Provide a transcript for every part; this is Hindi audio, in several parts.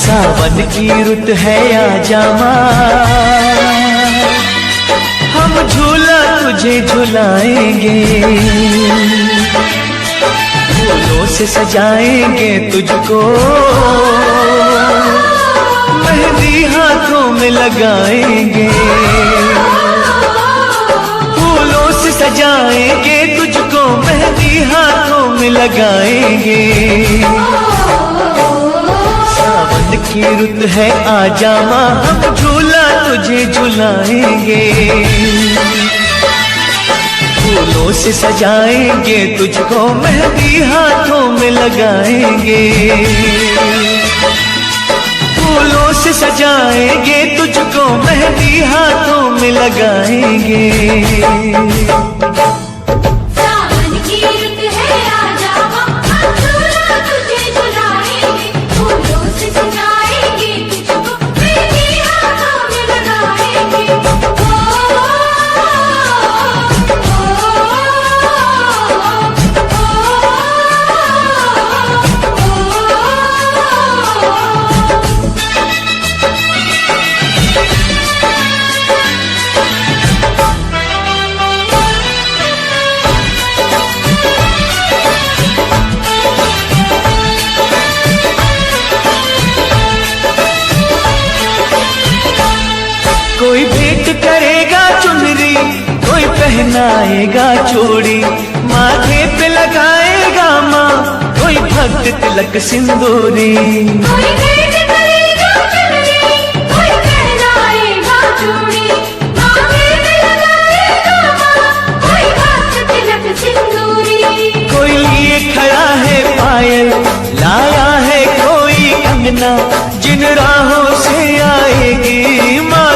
सावन की रुत है आजा माँ, हम झूला तुझे झुलाएंगे, फूलों से सजाएंगे तुझको, मेहंदी हाथों में लगाएंगे, फूलों से सजाएंगे तुझको, मेहंदी हाथों में लगाएंगे। सावन की रुत है आजा माँ, हम झूला तुझे झुलाएंगे, फूलों से सजाएंगे तुझको, मेहंदी हाथों में लगाएंगे, फूलों से सजाएंगे तुझको, मेहंदी हाथों में लगाएंगे। कोई भेंट करेगा चुनरी, कोई पहनाएगा चूड़ी, माथे पे लगाएगा माँ, कोई भक्त तिलक सिंदूरी। कोई भेंट करेगा चुनरी, कोई पहनाएगा चूड़ी, माथे पे लगाएगा माँ, कोई भक्त तिलक सिंदूरी। कोई लिए खड़ा है पायल, लाया है कोई कंगना, जिन राहों से आएगी माँ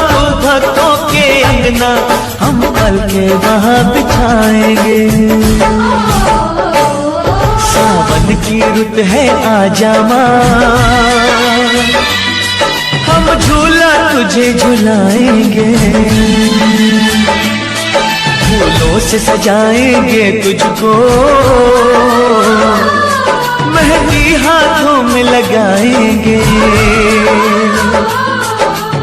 भक्तों के अंगना, हम पल के वहाँ बिछाएंगे। सावन की रुत है आजा माँ, हम झूला तुझे झुलाएंगे, फूलों से सजाएंगे तुझको, मेहंदी हाथों में लगाएंगे,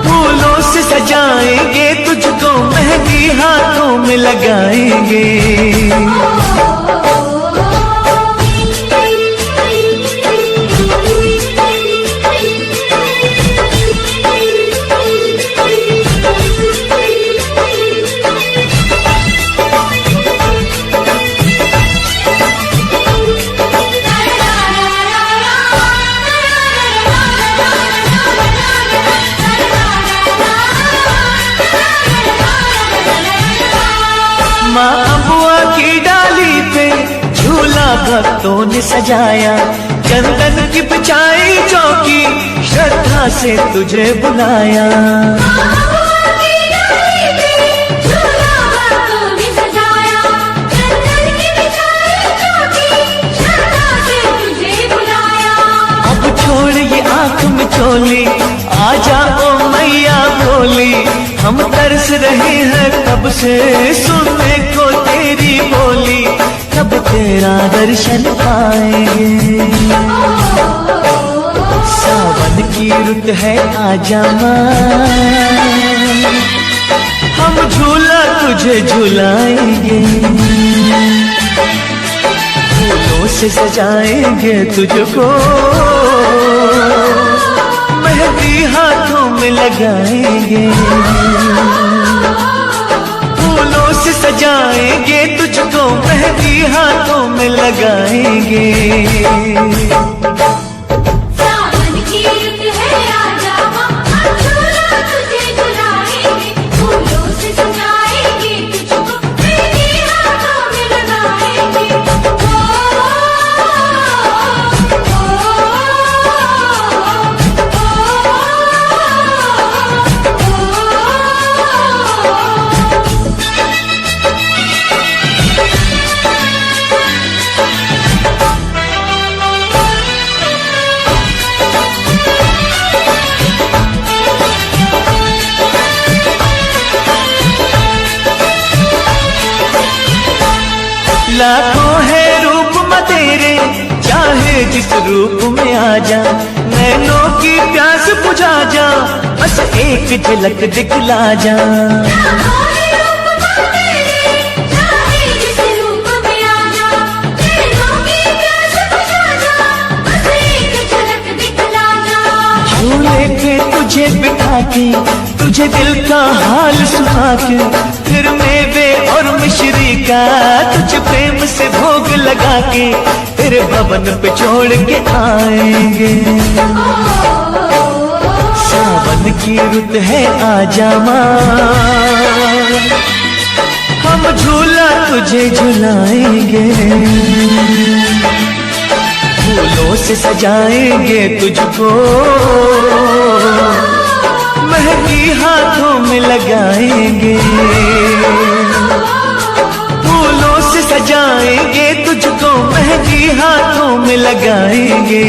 फूलों से सजाएंगे तुझको, मेहंदी हाथों में लगाएंगे। माँ अबुआ की डाली पे झूला भक्तों ने सजाया, चंदन की बिछाई चौकी, श्रद्धा से तुझे बुलाया। अब छोड़ ये आँख में चोली, आ जाओ मैया भोली, हम तरस रहे हैं तब से सुनने को तेरी बोली, कब तेरा दर्शन पाएंगे। सावन की रुत है आजा माँ, हम झूला तुझे झुलाएंगे, फूलों से सजाएंगे तुझको, मेहंदी हाथों में लगाएंगे, फूलों से सजाएंगे तुझको, मेहंदी हाथों में लगाएंगे। लाखों है रूप में तेरे, चाहे जिस रूप में आ जा, नैनों की प्यास बुझा जा, बस एक झलक दिखला जा। झूले पे तुझे बिठा के, तुझे दिल का हाल सुना के, फिर मेवे और मिश्री का तुझे प्रेम से भोग लगा के, तेरे भवन पे छोड़ के आएंगे। सावन की रुत है आजा माँ, हम झूला तुझे झुलाएंगे, फूलों से सजाएंगे तुझको, मेहंदी हाथों में लगाएंगे, फूलों से सजाएंगे तुझको, मेहंदी हाथों में लगाएंगे।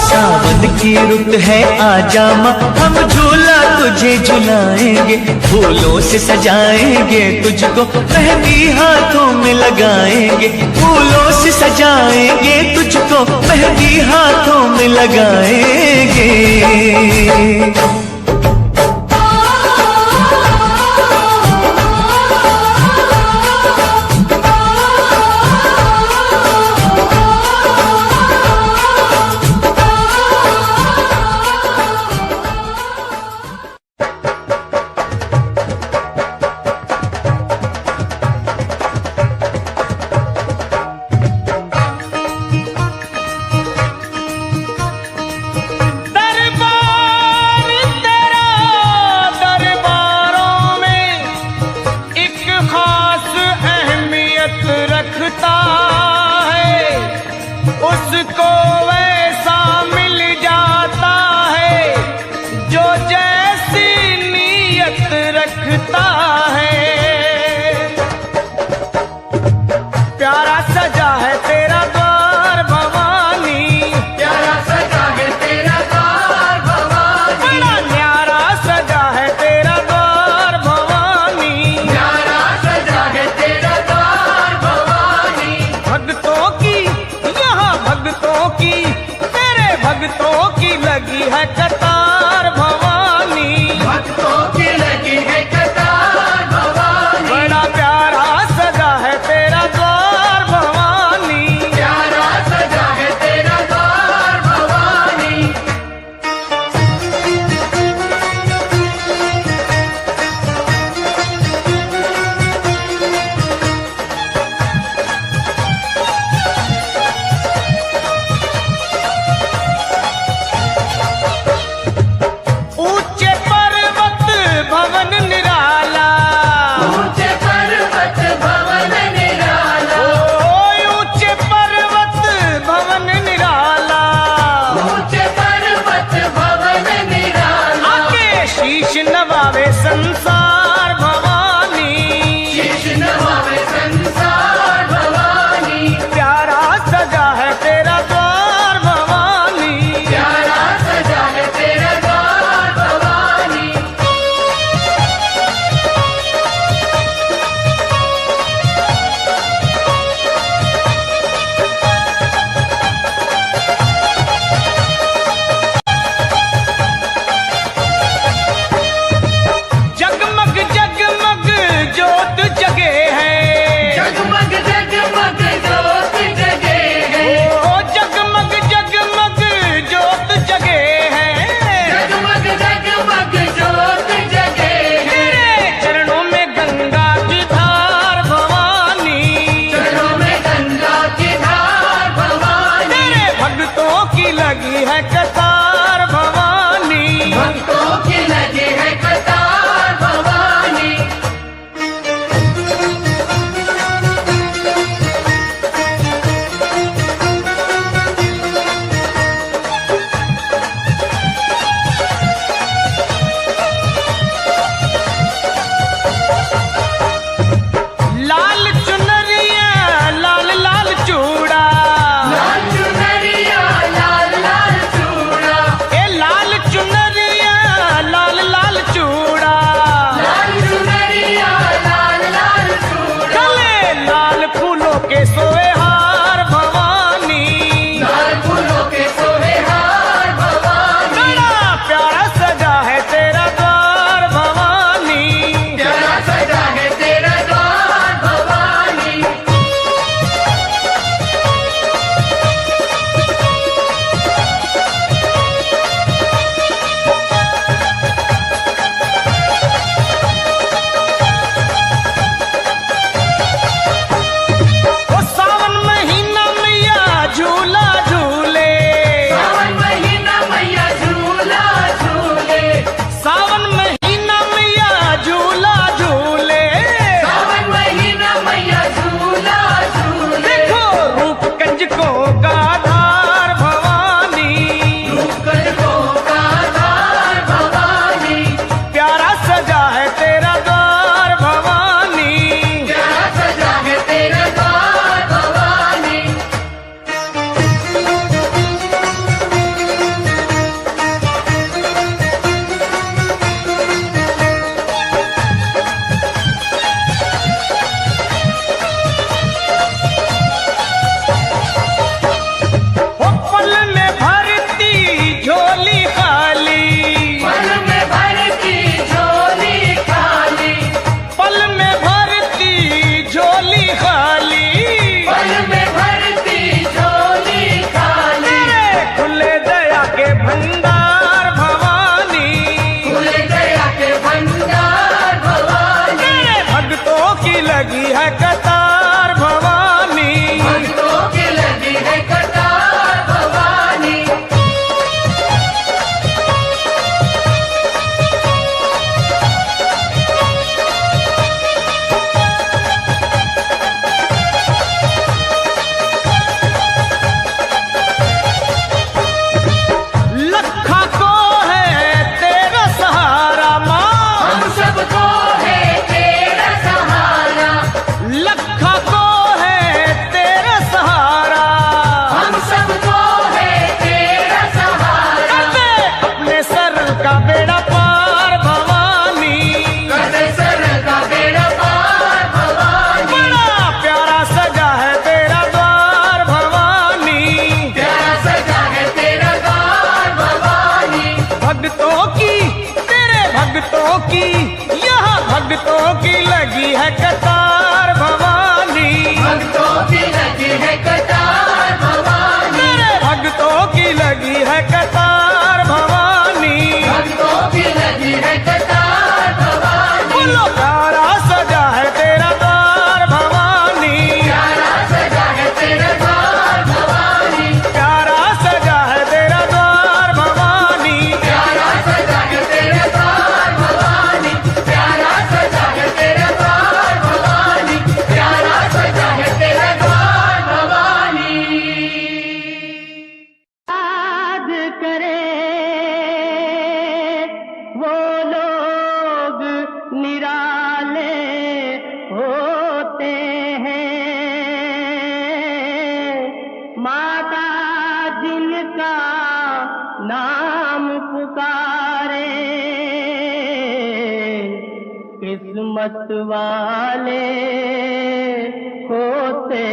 सावन की रुत है आजा माँ, हम झूला तुझे झुलाएंगे, फूलों से सजाएंगे तुझको, मेहंदी हाथों में लगाएंगे, फूलों से सजाएंगे तुझको, मेहंदी हाथों में लगाएंगे। उसको वैसा मिल जाता है जो जैसी नीयत रखता है। प्यारा सजा है तेरा द्वार भवानी, प्यारा सजा है तेरा द्वार भवानी, बड़ा न्यारा सजा है तेरा द्वार भवानी, प्यारा सजा है तेरा द्वार भवानी। भक्तों की भक्तों की तेरे भक्तों की लगी है कतार भवानी, भक्तों की लगी है कतार भवानी, बड़ा प्यारा सजा है तेरा द्वार भवानी, प्यारा सजा है तेरा द्वार भवानी। ऊंचे पर्वत भवन निराला, ऊंचे पर्वत भवन निराला, ऊंचे पर्वत भवन निराला, ऊंचे पर्वत भवन निराला, आके शीश नवावे संसार भवानी, शीश नवावे संसार भवानी, प्यारा सजा है तेरा द्वार भवानी, प्यारा सजा है तेरा द्वार भवानी। जगमग जगमग ज्योत जगे है, जगमग जगमग ज्योत जगे है, ओ जगमग जगमग ज्योत जगे है, जगमग जगमग ज्योत जगे है, तेरे चरणों में गंगा की धार भवानी, चरणों में गंगा की धार भवानी, तेरे भक्तों की लगी है कतार भवानी, भक्तों की लगी है कतार भवानी। लाल चुनरिया लाल लाल चूड़ा, लाल चुनरिया लाल लाल चूड़ा, ए लाल चुनरिया लाल लाल चूड़ा, लाल चुनरिया लाल लाल चूड़ा, गले लाल फूलों के सोए हार भवानी, लाल फूलों के सोहे हार नाम पुकारे, किस्मत वाले होते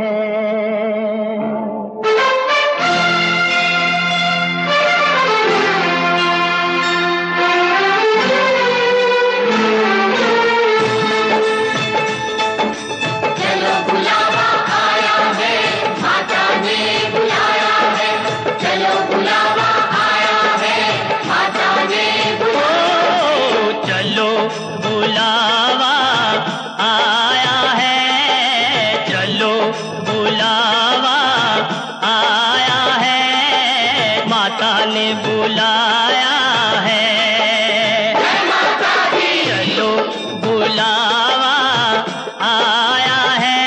हैं। चलो बुलावा आया है, माता ने बुलाया है। चलो बुलावा आया है, माता ने ओ चलो बुलावा आया है, चलो बुलावा आया है, माता ने बुलाया है। चलो बुलावा आया है,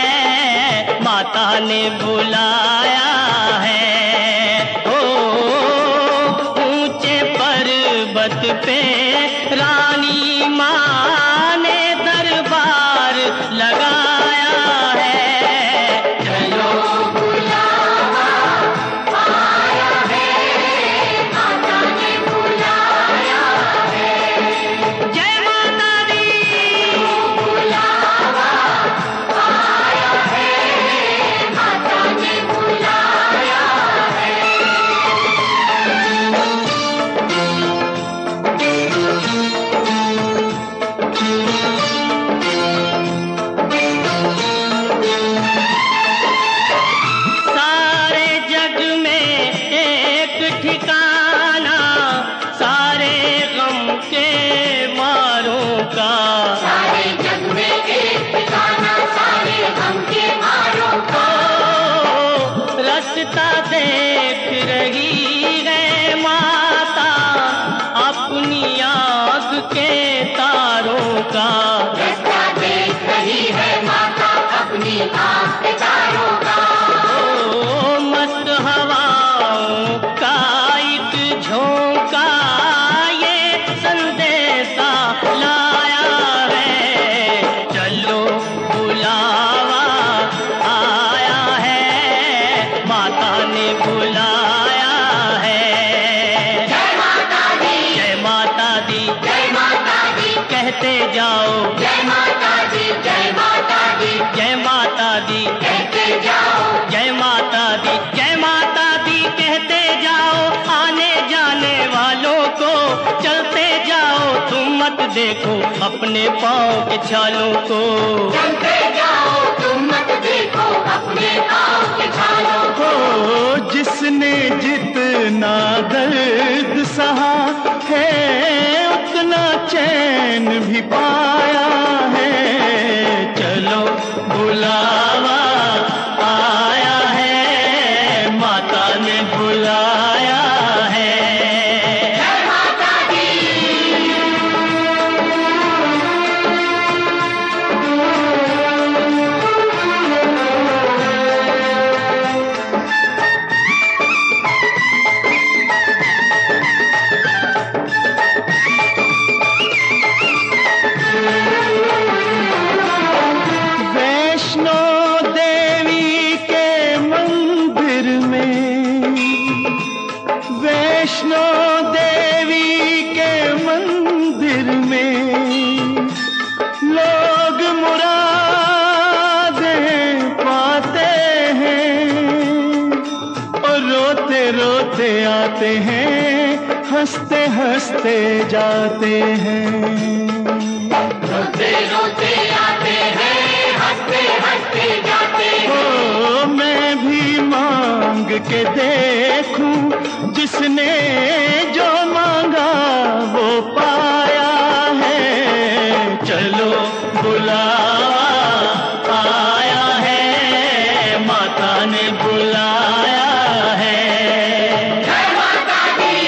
माता ने बुलाया है। ओ ऊंचे पर्वत पे रानी माँ ने दरबार लगाया है। चलो बुलावा आया है, माता ने बुलाया है। जय माता दी। बुलावा आया है, माता ने बुलाया है। सारे जग में एक ठिकाना, सारे गम के मारों का। सारे जग में एक ठिकाना, सारे गम के मारों का। ओ रास्ता देख रही है माता अपनी आँख के तारों का। रास्ता देख रही है माता अपनी आँख के तारों का। ओ मस्त हवाओं का एक झोंका ये संदेशा लाया है। चलो बुलावा आया है, माता ने बुलाया है। जय माता दी, जय माता दी जय माता दी, कहते जाओ, जय माता दी, जय माता दी, जय माता दी, कहते जाओ। जय माता दी, जय माता दी कहते जाओ। आने जाने वालों को चलते जाओ, तुम मत देखो अपने पाँव के छालों को। चलते जाओ, तुम मत देखो अपने पाँव के छालों को। हो जिसने जितना दर्द सहा है उतना चैन भी पाया है। चलो बुलावा आया है, माता ने बुलाया है। जय माता दी। वैष्णो देवी के मंदिर में, वैष्णो देवी के मंदिर में लोग मुरादें पाते हैं और रोते रोते आते हैं, हंसते हंसते जाते हैं। रोते रोते आते हैं, हंसते हंसते जाते हैं। ओ मैं भी मांग के देखूं, जिसने जो मांगा वो पाया है। चलो बुलावा आया है, माता ने बुलाया है। जय माता दी।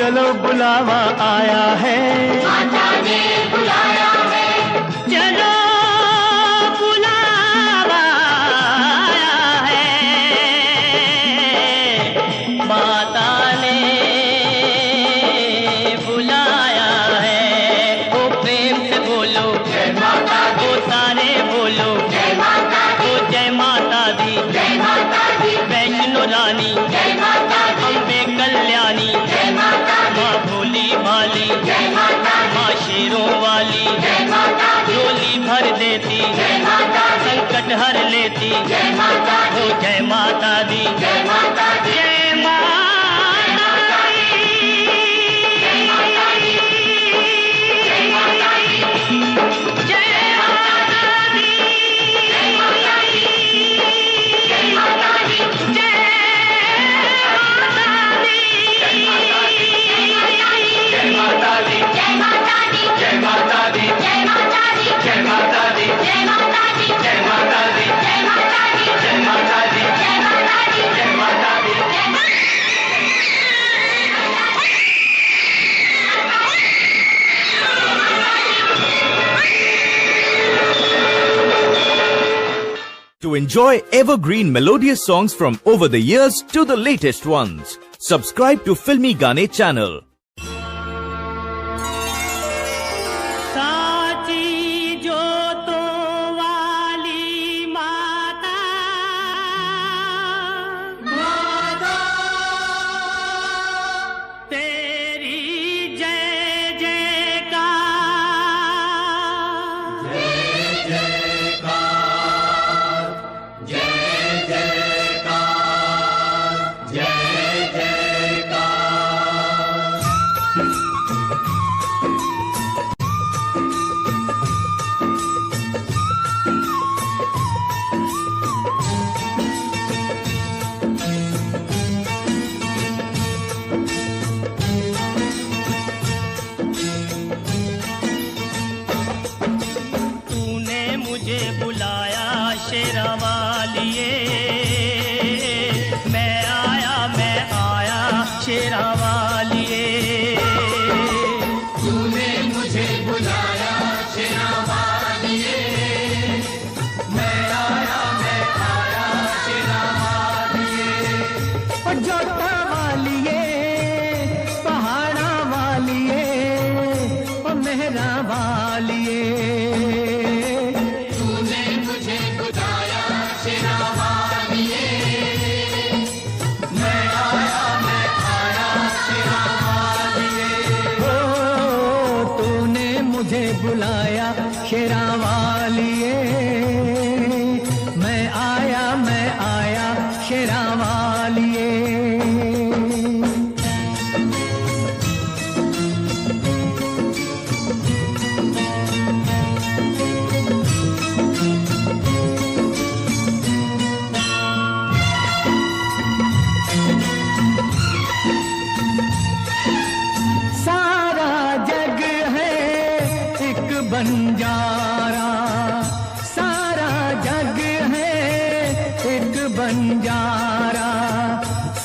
चलो बुलावा आया है, माता ने बुलाया है, चलो बुलावा आया है, माता ने बुलाया है। ओ प्रेम से बोलो जय माता दी, ओ सारे बोलो जय माता दी, ओ जय माता दी, जय माता दी, वैष्णो रानी जय माता दी, अम्बे कल्याणी, जय माता दी, माँ भोली भाली, जय माता दी, माँ शेरों वाली, जय माता दी, झोली भर देती, जय माता दी, संकट हर लेती, जय माता दी, ओ जय माता दी, जय माता दी, जय माता दी, जय माता दी, जय माता दी, जय माता दी, जय माता दी, जय माता दी, जय माता दी, जय माता दी, जय माता दी, जय माता दी, जय माता दी, जय माता दी, जय माता दी, जय माता दी, जय माता दी, जय माता दी, जय माता दी, जय माता दी। To enjoy evergreen melodious songs from over the years to the latest ones, subscribe to Filmy Gaane channel. साची जोतों वाली माता, तेरी जय जयकार, तूने मुझे बुलाया शेरा वालिए, मैं आया शेरा वालिए। तूने मुझे बुलाया शेरा वालिए, मैं आया शेरा वालिए, ओ जोता वालिए, पहाड़ा वालिए, ओ मेहरा वालिए। तूने मुझे बुलाया शेरा वालिए, मैं आया शेरा वालिए, ओ तूने मुझे बुलाया शेरा वालिए, मैं आया शेरा वालिए। सारा जग है एक बंजारा, सारा जग है एक बंजारा,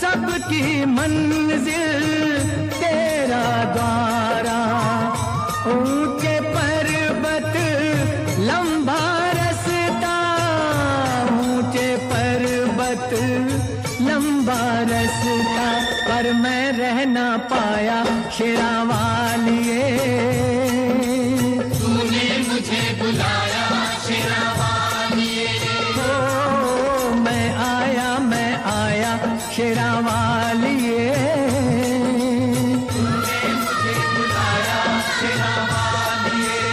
सबकी मंजिल तेरा द्वारा। ऊंचे पर्वत लंबा रास्ता, ऊंचे पर्वत लंबा रास्ता, पर मैं रह ना पाया शेरा वालिए। तूने मुझे बुलाया शेरा वालिए, ओ मैं आया शेरा वालिए। शेरा वालिए,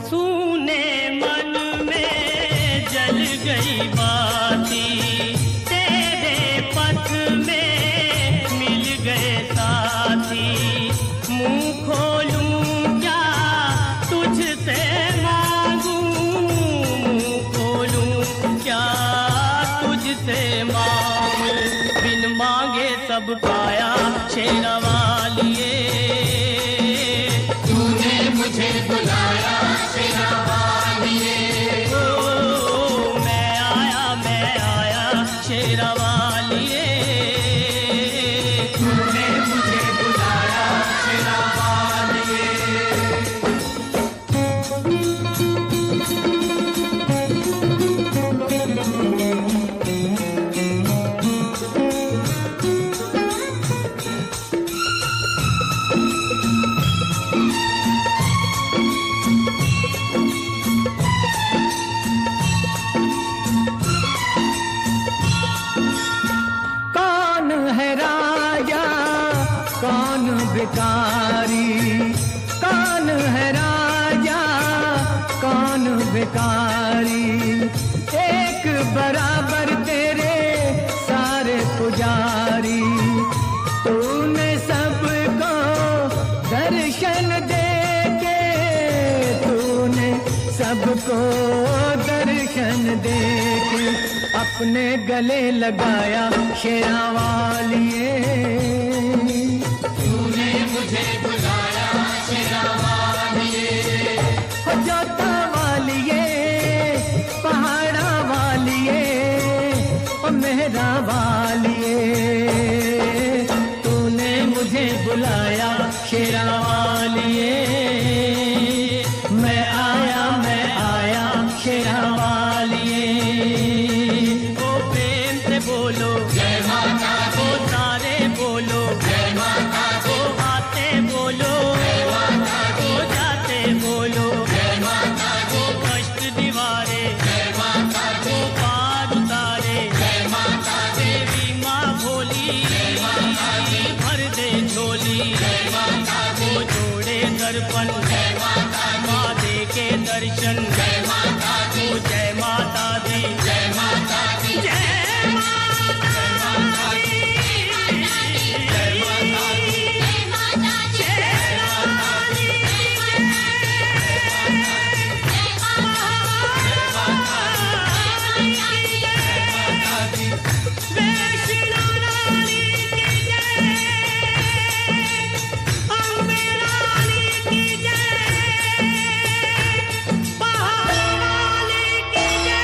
सूने मन में जल गई बाती, तेरे पथ में मिल गए साथी। मुंह खोलूं क्या तुझसे मांगूं, अब पाया शेरा वालिए। तूने मुझे बुलाया शेरा वालिए। ओ मैं आया शेरा वालिए। तूने मुझे बुलाया शेरा वालिए। कौन है राजा कौन भिखारी, कौन है राजा कौन भिखारी, एक बराबर तेरे सारे पुजारी। तूने सबको दर्शन दे के, तूने सबको दर्शन दे के अपने गले लगाया शेरा वालिए। तूने मुझे बुलाया शेरा वालिए। जोता वालिए पहाड़ा वालिए मेहरा वालिए। तूने मुझे बुलाया शेरा वालिए। मैं आया शेरा वालिए। ओ प्रेम से बोलो जय माता दी। ओ सारे बोलो जय माता दी। ओ आते बोलो जय माता दी। ओ जाते बोलो जय माता दी। ओ कष्ट दीवारे जय माता दी। ओ पार उतारे जय माता दी। देवी माँ भोली जय माता दी। भर दे झोली जय माता दी। ओ जोड़े दर्पण जय माता दी। माँ दे के दर्शन जय माता दी। ओ जय माता दी। जय माता दी। जय माता दी। जय माता दी। जय माता दी। जय माता दी। वैष्णो रानी की जय, अम्बे रानी की जय, पहाड़ वाली की जय।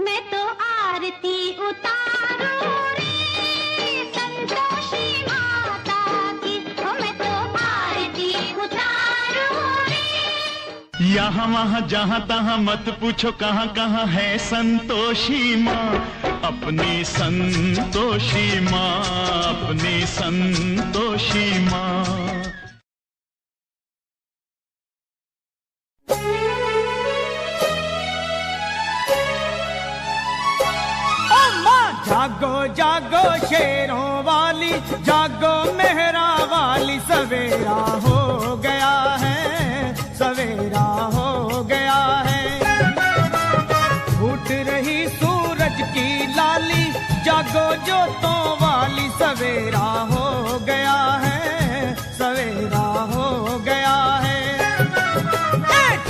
मैं तो आरती उतारूं रे संतोषी माता की, ओ मैं तो आरती उतारूं रे। यहाँ वहाँ जहाँ तहाँ मत पूछो कहाँ कहाँ है संतोषी माँ, अपनी संतोषी माँ, अपनी संतोषी माँ। ओ माँ जागो जागो शेरों वाली, जागो मेहरा वाली। सवेरा हो गया है, सवेरा हो गया है। फूट रही सूरज की लाली, जागो जोतों वाली। सवेरा हो गया है, सवेरा हो गया है।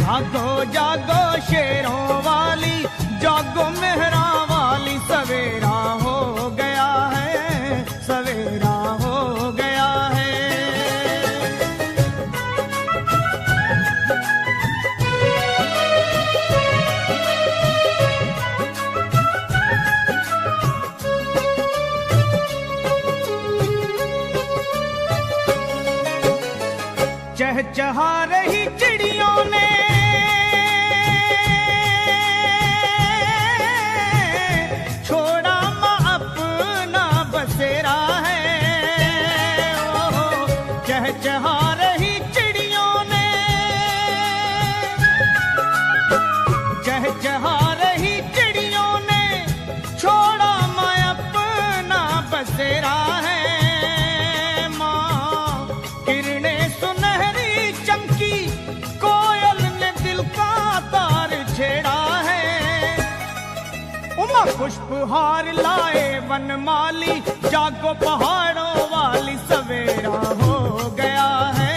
जागो जागो शेरों वाली, जागो मेहरा वाली। सवेरा हो गया है, सवेरा हो गया है। चहचहा रही चिड़ियों ने, छोड़ा माँ अपना बसेरा है। ओ चहचहा रही चिड़ियों ने, चहचहा रही चिड़ियों ने, छोड़ा माँ अपना बसेरा है। माँ किरणें सुनहरी चमकी, कोयल ने दिल का तार छेड़ा है। उमा पुष्पहार लाए वनमाली, जागो पहाड़ों वाली। सवेरा हो गया है,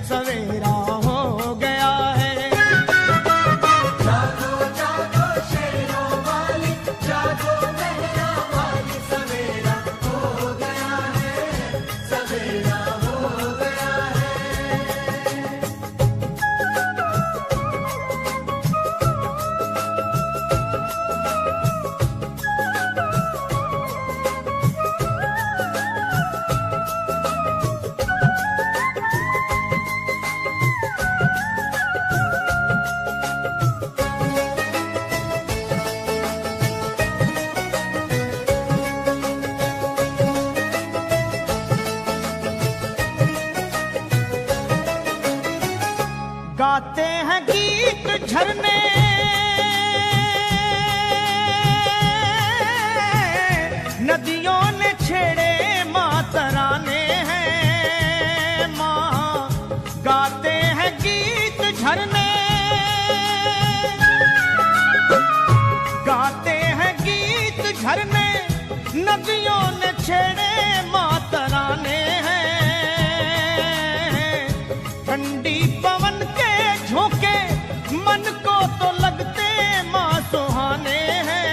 सवेरा हो गया है। जागो जागो गाते हैं गीत झरने, नदियों ने छेड़े माँ तराने हैं माँ। गाते हैं गीत झरने, गाते हैं गीत झरने, नदियों ने छेड़े माँ तराने हैं। ठंडी पवन के झोंके मन को तो लगते माँ सुहाने हैं।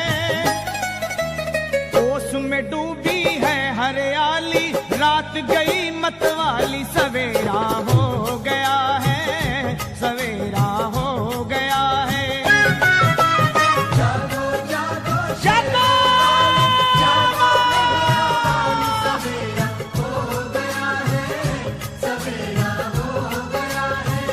ओस में डूबी है हरियाली, रात गई मतवाली, सवेरा हो गया है, सवेरा हो गया है। जागो जागो जागो, जागो सवेरा हो गया है, सवेरा हो गया है।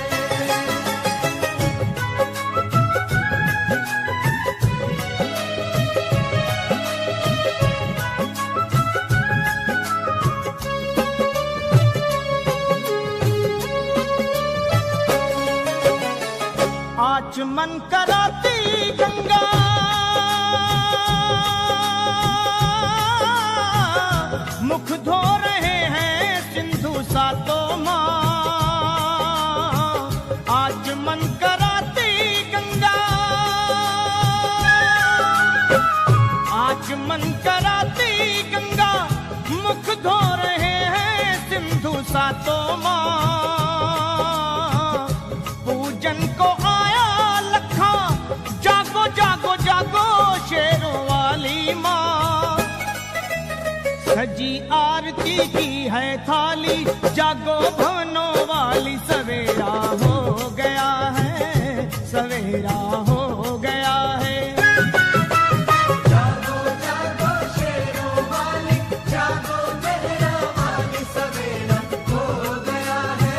आचमन कराती गंगा, मुख धो रहे हैं सिंधु सातों माँ। आचमन कराती गंगा, आचमन कराती गंगा, मुख धो रहे हैं सिंधु सातों माँ। पूजन को आया लखा, जागो जागो जागो शेरों वाली माँ। सजी आरती की है थाली, जागो भवनों वाली, सवेरा हो गया है, सवेरा हो गया है। जागो जागो शेरों वाली, जागो मेहरा वाली, सवेरा हो गया है,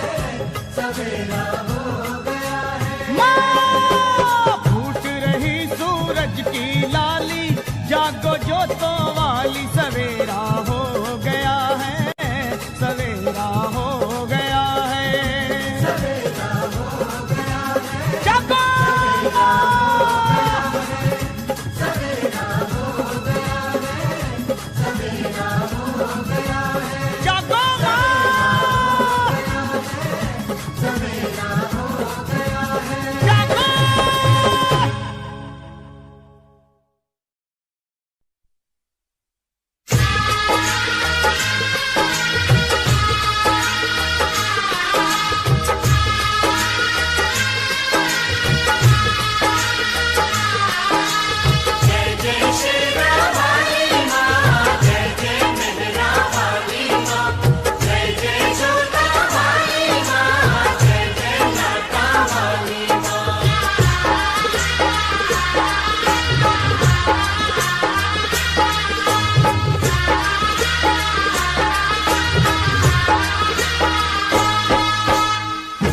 सवेरा हो गया है। माँ फूट रही सूरज की लाली, जागो जोतों वाली, सवेरा हो गया है, सवेरा हो गया है, सवेरा हो गया है। जागो सवेरा हो गया है, सवेरा हो गया है। जागो सवेरा हो गया है, जागो।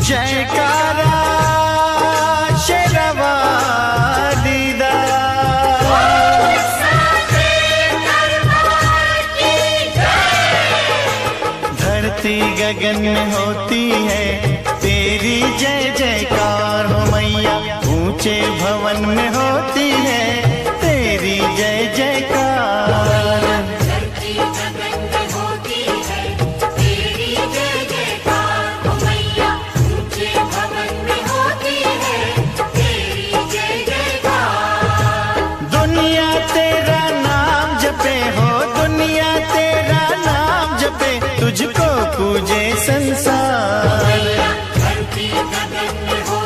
जयकारा शेरवाली दा, धरती गगन में होती है तेरी जय जयकार हो मैया। ऊंचे भवन में होती है तेरी जय जयकार। दुनिया तेरा नाम जपे हो, दुनिया तेरा नाम जपे, तुझको पूजे संसार। धरती गगन में हो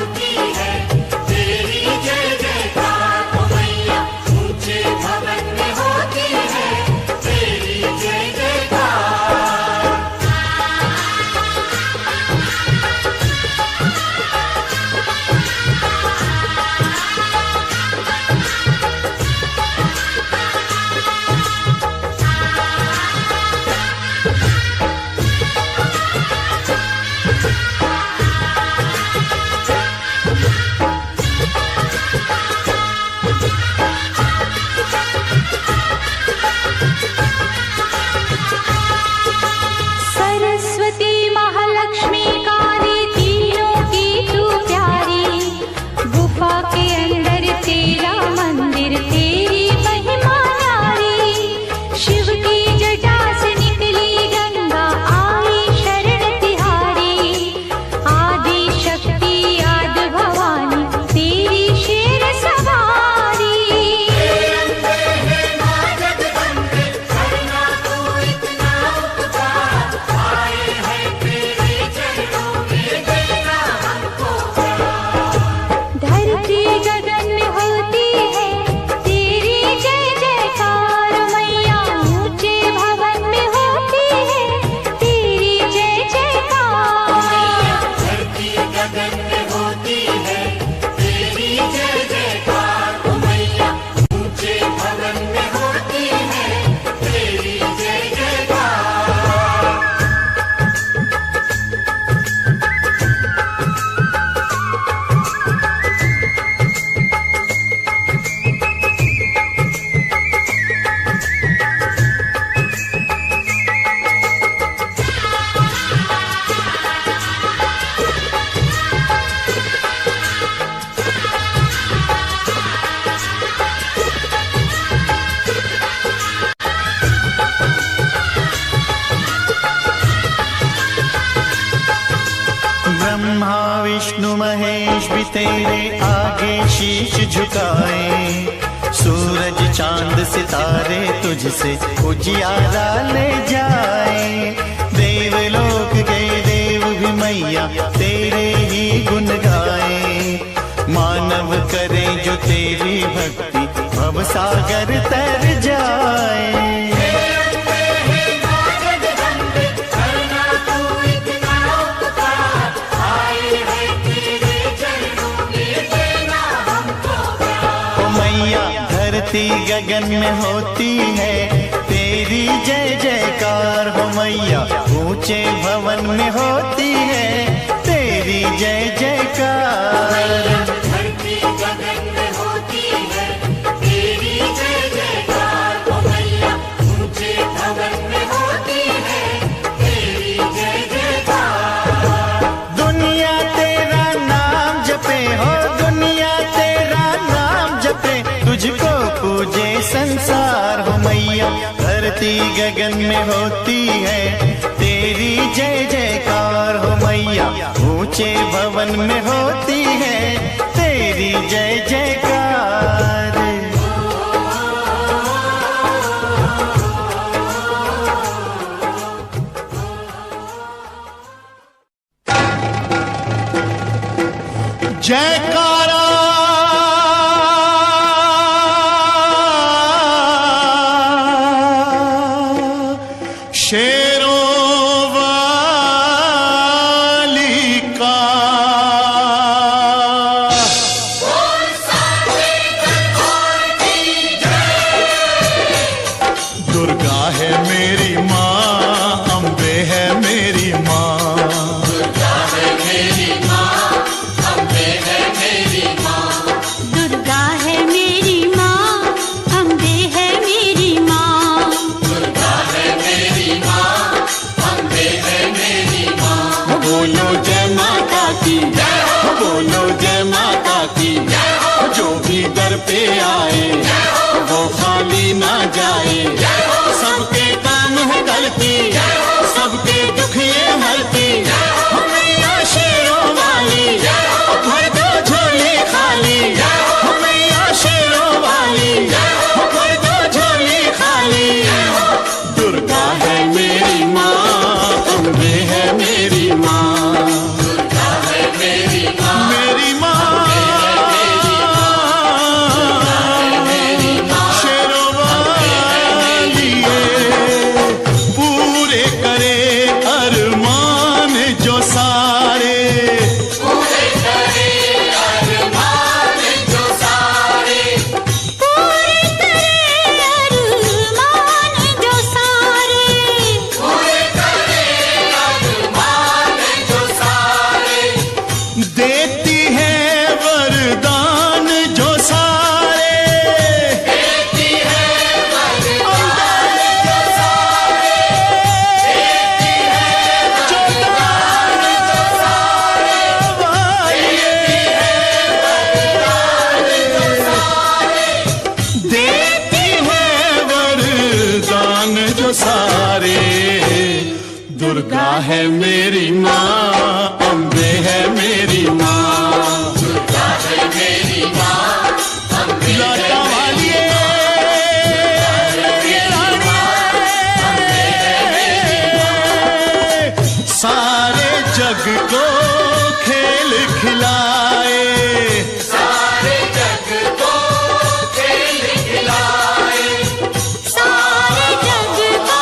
ब्रह्मा विष्णु महेश भी तेरे आगे शीश झुकाए, सूरज चांद सितारे तुझसे उजियारा ले जाए। देवलोक के देव भी मैया तेरे ही गुण गाए, मानव करे जो तेरी भक्ति भव सागर तर जाए। धरती गगन में होती है तेरी जय जयकार हो मैया, ऊंचे भवन में होती है तेरी जय जयकार। धरती गगन में होती है तेरी जय जयकार हो मैया, ऊंचे भवन में होती है तेरी जय जयकार। दुनिया तेरा नाम जपे हो, दुनिया तेरा नाम जपे, तुझको पूजे संसार हो मैया। धरती गगन में होती है तेरी जय जयकार हो मैया, ऊंचे भवन में होती है तेरी जय जयकार। जयकारा शेरों वाली का। दुर्गा है मेरी माँ, अम्बे है मेरी माँ। दुर्गा है मेरी माँ, अम्बे है मेरी माँ। दुर्गा है मेरी माँ, अम्बे है मेरी माँ। दुर्गा है मेरी माँ, अम्बे है मेरी माँ। बोलो जय माता की जय हो, बोलो जय माता की जय हो। जो भी दर पे आए वो खाली ना जाए, सबके काम है करती, सबके दुख ये हरती। मैया शेरों वाली भर दो झोली खाली, मैया शेरों वाली भर दो झोली खाली। दुर्गा है मेरी माँ, अम्बे है मेरी माँ। दुर्गा है मेरी माँ, मेरी माँ शेरों वाली पूरे करे अरमान जो सारे। पूरे करे अरमान जो सारे। पूरे करे अरमान जो सारे। पूरे करे अरमान जो सारे। देती है वरदान जो सारे। देती है वरदान जो सारे। देती है वरदान जो सारे। देती है वरदान जो सारे। दुर्गा है मेरी माँ, अम्बे है मेरी माँ। दुर्गा है मेरी माँ, अम्बे है लाटा वाली सारे जग को खेल खिलाए। सारे जग को खेल खिलाए। सारे जग को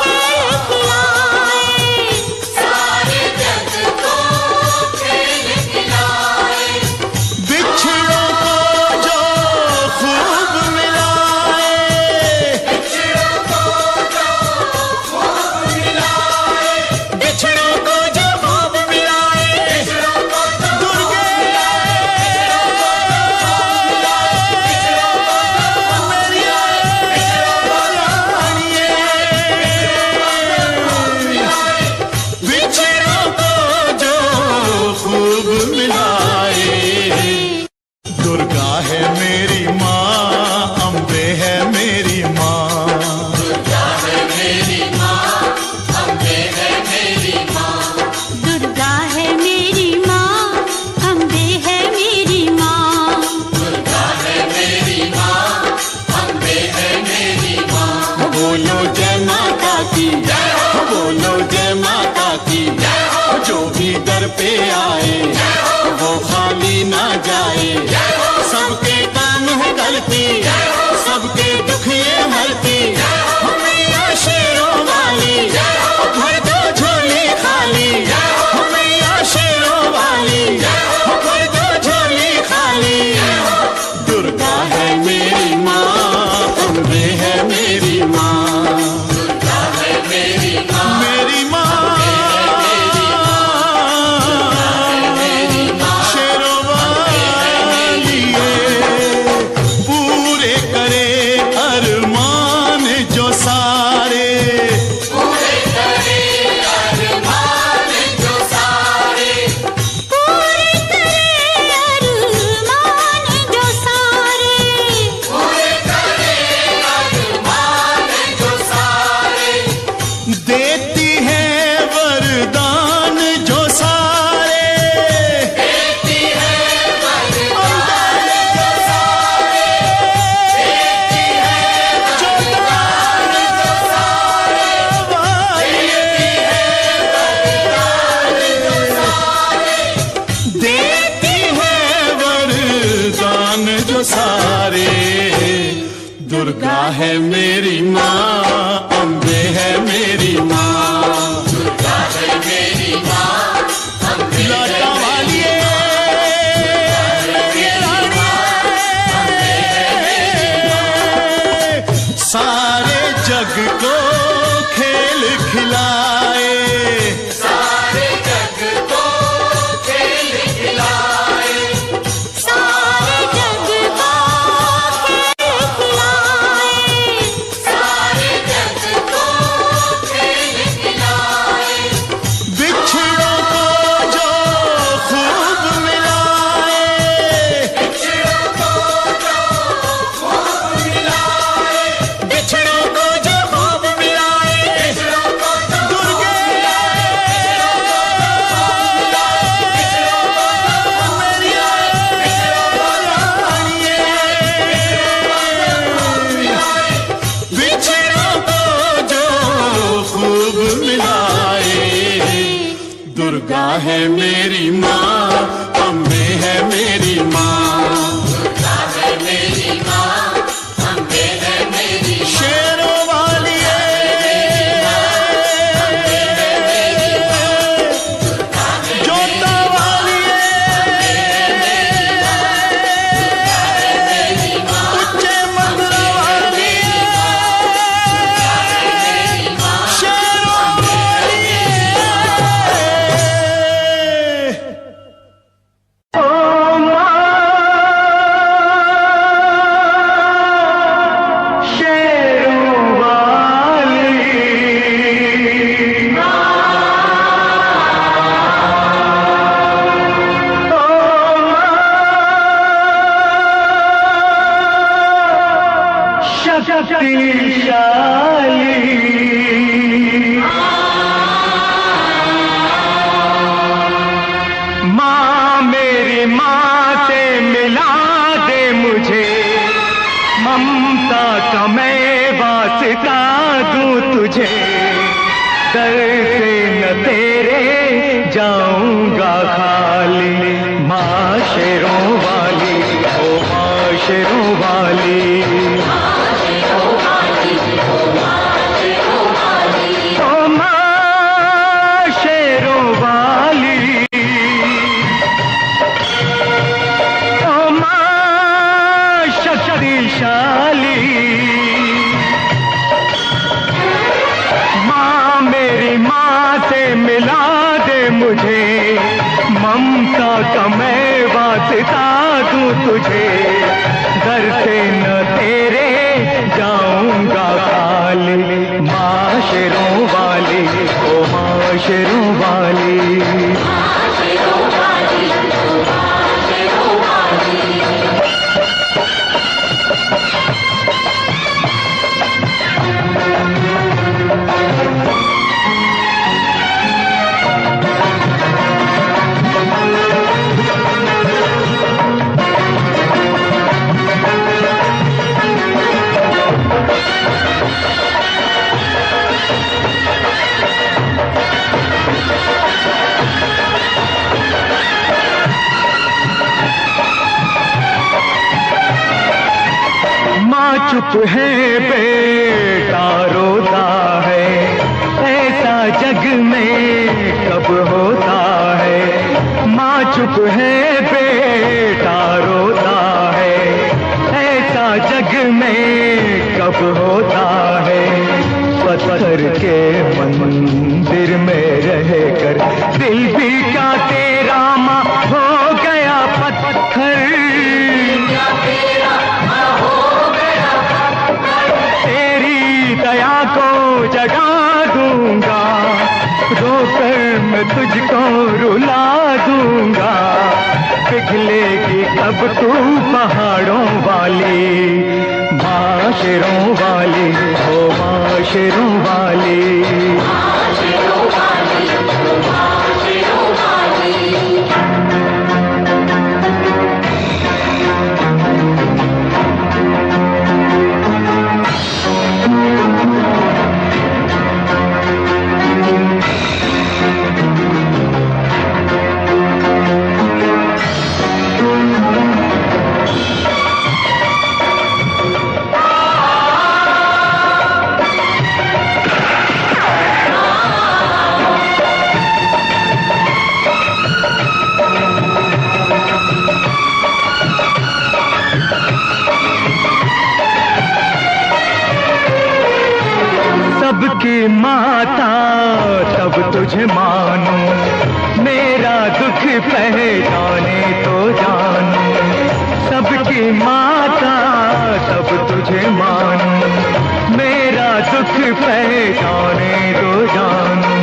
खेल खिलाए। सारे जग को खेल खिलाए। बिछड़ों को जो खूब मिलाए। बिछड़ों को जो खूब मिलाए। बिछड़ों को जो खूब मिलाए। बिछड़ों को जो दुर्गा पे आए वो खाली ना जाए। सबके काम है करती, सबके दुख ये हरती, मैया शेरों वाली भर दो झोली खाली, मैया शेरों वाली भर दो झोली खाली। दुर्गा है मेरी माँ, अम्बे है मेरी माँ, दुर्गा है मेरी माँ, मेरी माँ, शेरों वाली पूरे करे अरमान जो सारे, पूरे करे अरमान जो सारे, पूरे करे अरमान जो सारे, पूरे करे अरमान जो सारे। देती है वरदान जो सारे, देती है वरदान जो सारे, देती है वरदान जो सारे, देती है वरदान जो सारे। दुर्गा है मेरी माँ, अम्बे है मेरी माँ, दुर्गा है मेरी माँ, अम्बे लाटा वाली सारे जग को खेल खिलाए, सारे जग को खेल खिलाए, सारे जग को खेल खिलाए, सारे जग को खेल खिलाए। बिछड़ों को जो खूब मिलाए, बिछड़ों को जो खूब मिलाए, बिछड़ों को जो खूब मिलाए, बिछड़ों को जो दुर्गे बिछड़ों को जो खूब मिलाए। दुर्गा है मेरी माँ, अम्बे है मेरी माँ, दुर्गा है मेरी माँ, अम्बे है मेरी शेरों वाली जोता वाली उच्चे मंदिर वाली शेरों वाली। ओ माँ शेरों वाली, ओ माँ शक्तिशाली, माँ मेरी माँ से मिला दे मुझे, ममता का मैं वास्ता दूं तुझे, दर से न तेरे जाऊंगा खाली। माँ शेरों वाली, ओ माँ शेरों वाली, ओ माँ शेरों वाली, ओ माँ शक्तिशाली, माँ मेरी माँ से मिला दे मुझे, ममता का मैं वास्ता दूं तुझे, दर से न तेरे जाऊंगा खाली। माँ शेरों वाली, ओ माँ शेरों वाली, चुप है बेटा रोता है, ऐसा जग में कब होता है। माँ चुप है बेटा रोता है, ऐसा जग में कब होता है। पत्थर के मंदिर में रहकर दिल भी क्या तेरा माँ हो गया पत्थर। तेरी दया को जगा दूंगा, रोकर मैं तुझको रुला दूंगा। पिघलेगी कब तू पहाड़ों वाली, माशरों वाली, ओ माशरों वाली। सबकी माता तब तुझे मानो, मेरा दुख पहचाने तो जानो। सबकी माता तब तुझे मानो, मेरा दुख पहचाने तो जानो।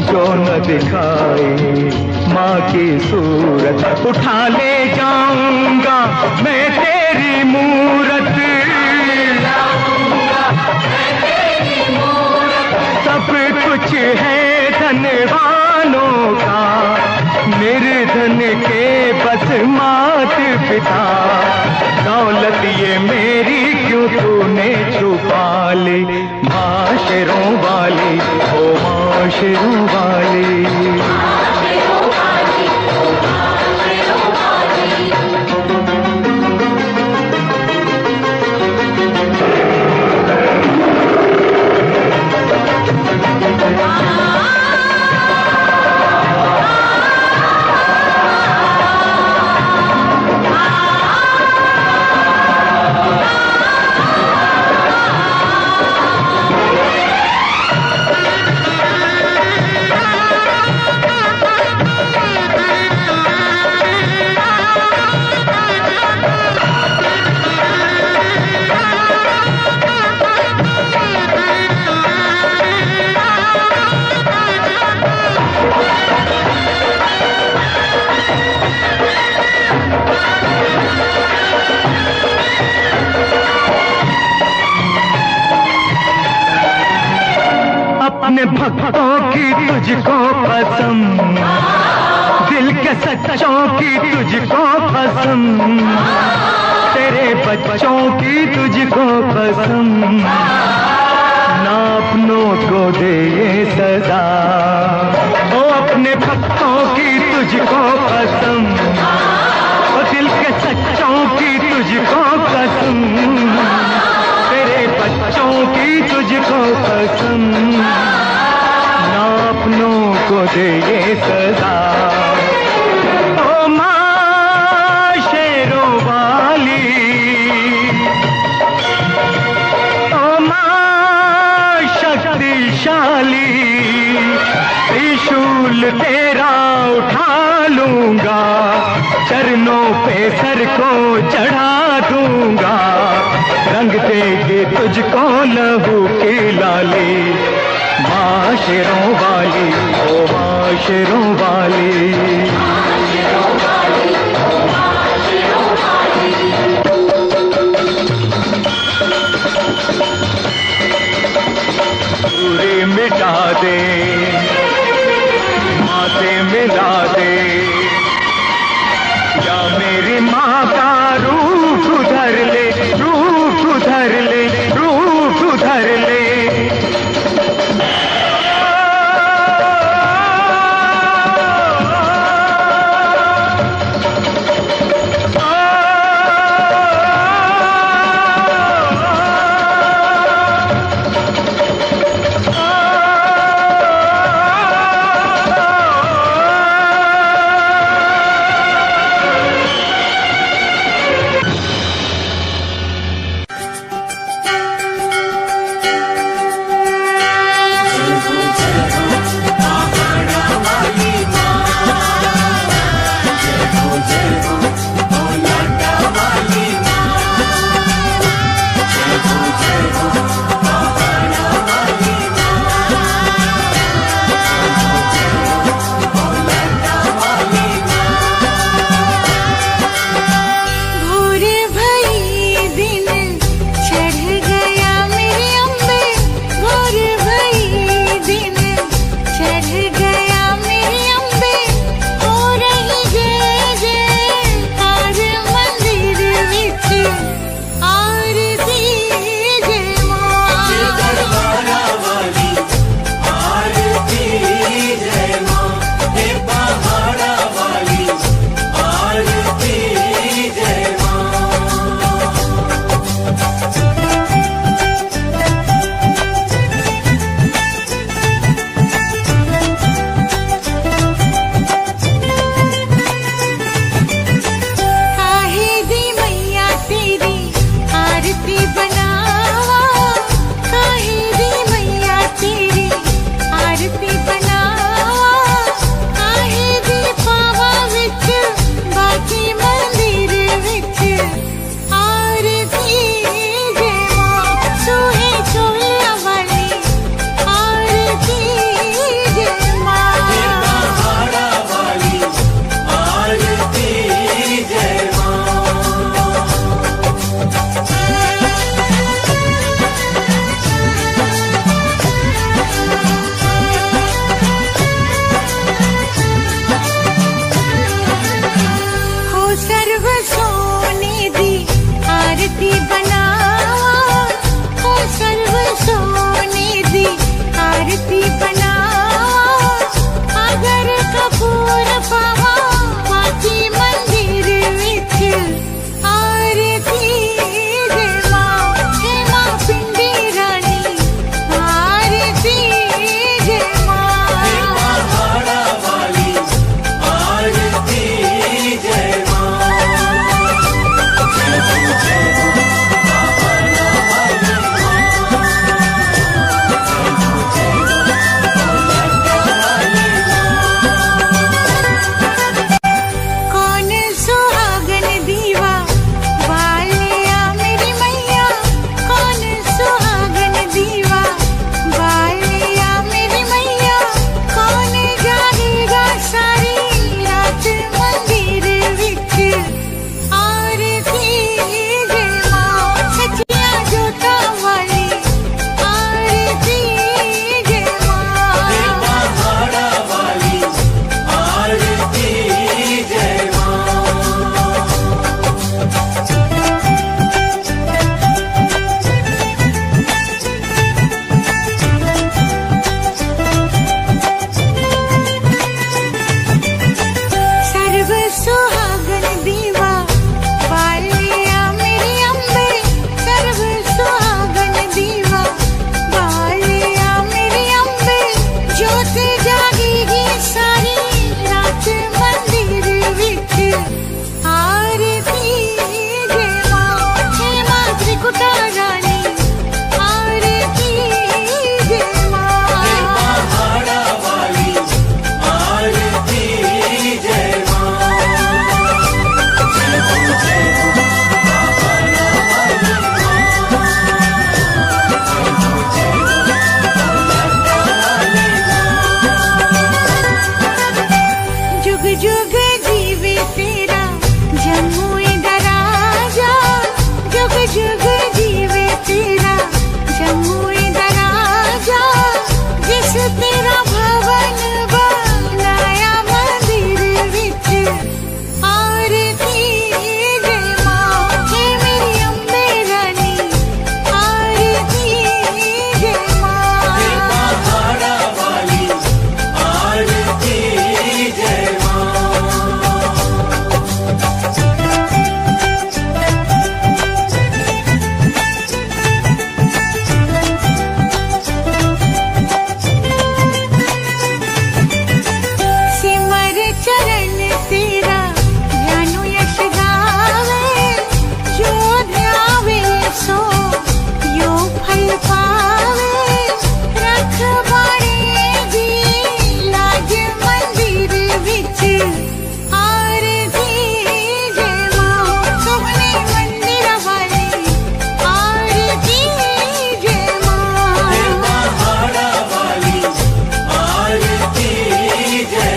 जो न दिखाए माँ की सूरत, उठा ले जाऊंगा मैं तेरी मूरत। सब कुछ है धनवानों का, निर्धन के बस मात पिता। दौलत ये मेरी क्यों तूने छुपा ली, माशरों वाली, ओ माशरों वाली। अपने भक्तों की तुझको पसंद, दिल के सच्चों की तुझको पसंद, तेरे बच्चों की तुझको पसंद। ना अपनों को दे ये सदा, ओ अपने भक्तों की तुझको पसंद, ओ दिल के सच्चों की तुझको पसंद, तेरे बच्चों की तुझको पसंद। ना अपनों को दे ये सदा, ओ माँ शेरों वाली, ओ माँ शक्तिशाली। त्रिशूल तेरा उठा लूंगा, चरणों पे सर को चढ़ा दूंगा। रंग देगी तुझको लहू की लाली, माशरों वाली, ओ माशरों वाली। पूरी मिटा दे, माथे मिला दे, या मेरी माँ का रूप उधर ले, रूप उधर ले, रूप उधर ले। जुग जीवे तेरा जमुई दराजा, जुग जुग जीवे तेरा जमुई दराजा। जिस तेरा भवन बनाया मंदिर विच आरती जय मां, हे मेरी अम्बे रानी आरती जय मां। पहाड़ा वाली आरती जय सिमर चरण तेरा ज्ञानु यश गावे, जो ध्यावे सो यो फल पावे। रखवाड़े दी लाज मंदिर विच आरती जय मां, सोहने मंदिर वाली आरती जय मां। पहाड़ा वाली आरती जय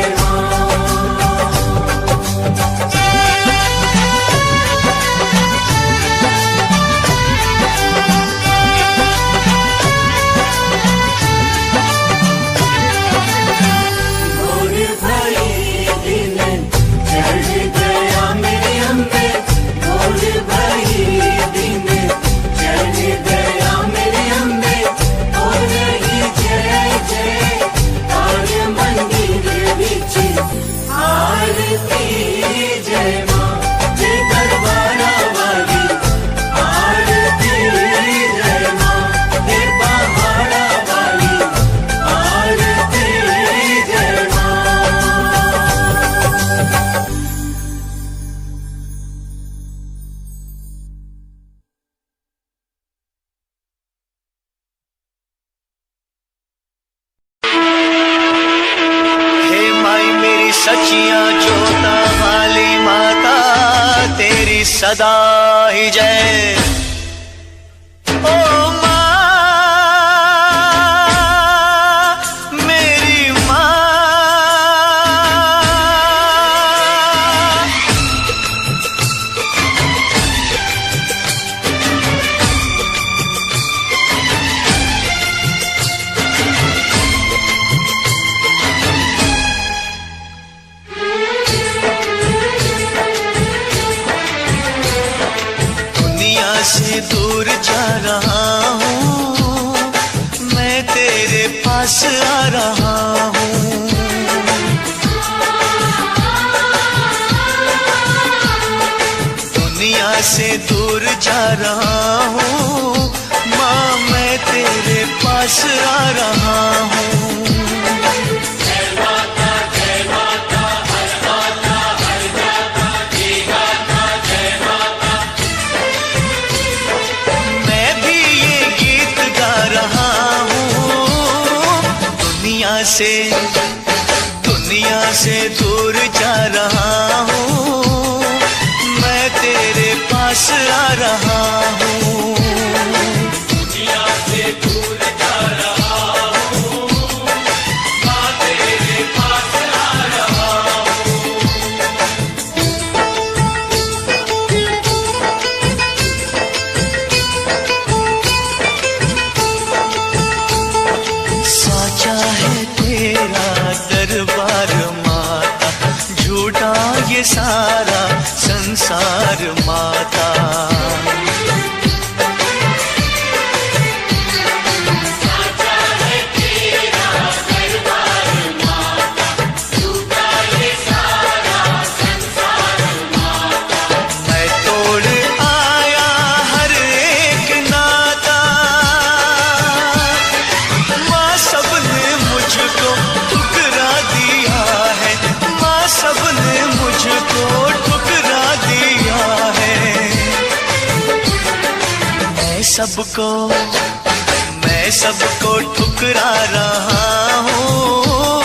भोर भई दिन चढ़ गया मेरे अम्बे, भोर भई दिन चढ़ गया मेरे अम्बे। हो रही जय जय तार मंदिर विच आरती जय मां, जय दरबारा वाली आरती जय मां, जय पहाड़ा वाली आरती जय मां। हे माई मेरी सचिया जोता वाली माता, तेरी सदा ही जय। ओ माँ मेरी माँ, दुनिया से दूर जा रहा हूँ, मैं तेरे पास आ रहा हूँ। दुनिया से दूर जा रहा हूँ, माँ मैं तेरे पास आ रहा हूँ। मैं भी ये गीत गा रहा हूँ, दुनिया से दूर जा रहा हूँ, मैं तेरे पास आ रहा हूँ। दुनिया से दूर जा रहा हूँ, मैं तेरे पास आ रहा हूँ। साचा है तेरा दरबार माता, झूठा ये सारा संसार माता। मैं तोड़ आया हर एक नाता, माँ सबने मुझको ठुकरा दिया है, माँ सबने मुझको ठुकरा दिया है। मैं सबको ठुकरा रहा हूँ,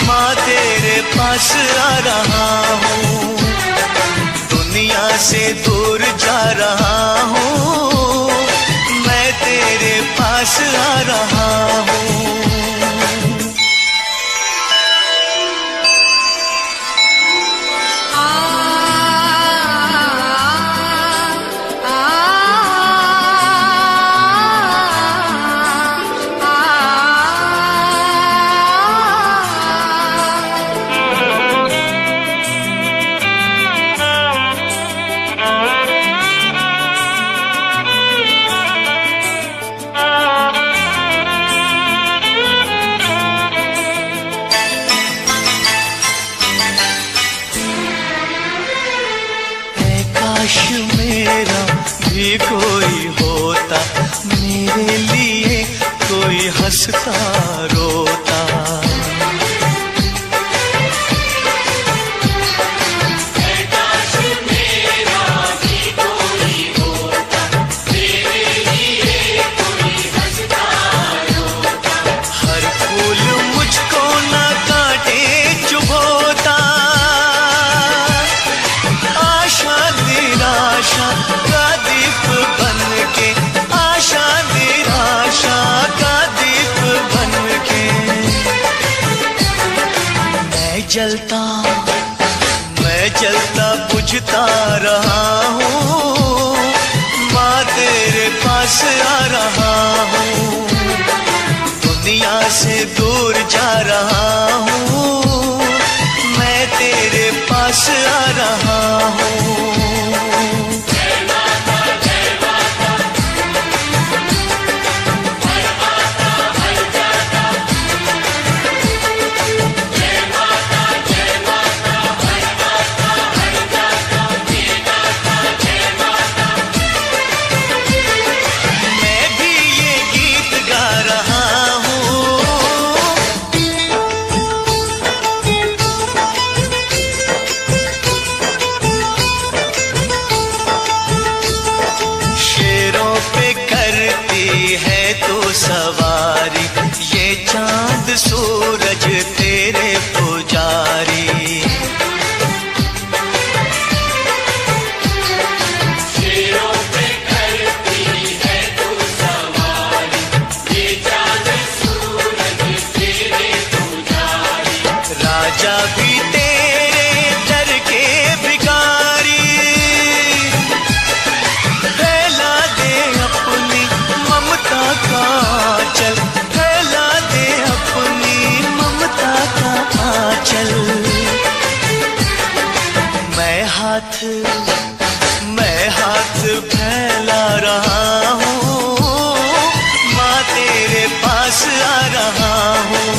माँ तेरे पास आ रहा हूँ। दुनिया से दूर जा रहा हूँ, मैं तेरे पास आ रहा हूँ। मेरे लिए कोई हंसता रोता। हर फूल मुझको ना काटे चुभोता, आशा निराशा का दीप बन के, आशा निराशा का दीप बन के मैं जलता बुझता रहा हूँ, माँ तेरे पास आ रहा हूँ, दुनिया से दूर जा रहा हूँ, मैं तेरे पास आ रहा हूँ। सवारी ये चांद सूरज तेरे पुजारी, शेरों पे करती है तू सवारी, ये चांद सूरज तेरे पुजारी, राजा भी तेरे दर के भिखारी, फैला दे अपनी ममता का चल, फैला दे अपनी ममता का आंचल। मैं हाथ फैला रहा हूँ, माँ तेरे पास आ रहा हूँ,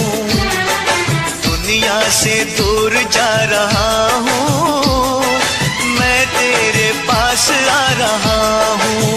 दुनिया से दूर जा रहा हूँ, मैं तेरे पास आ रहा हूँ।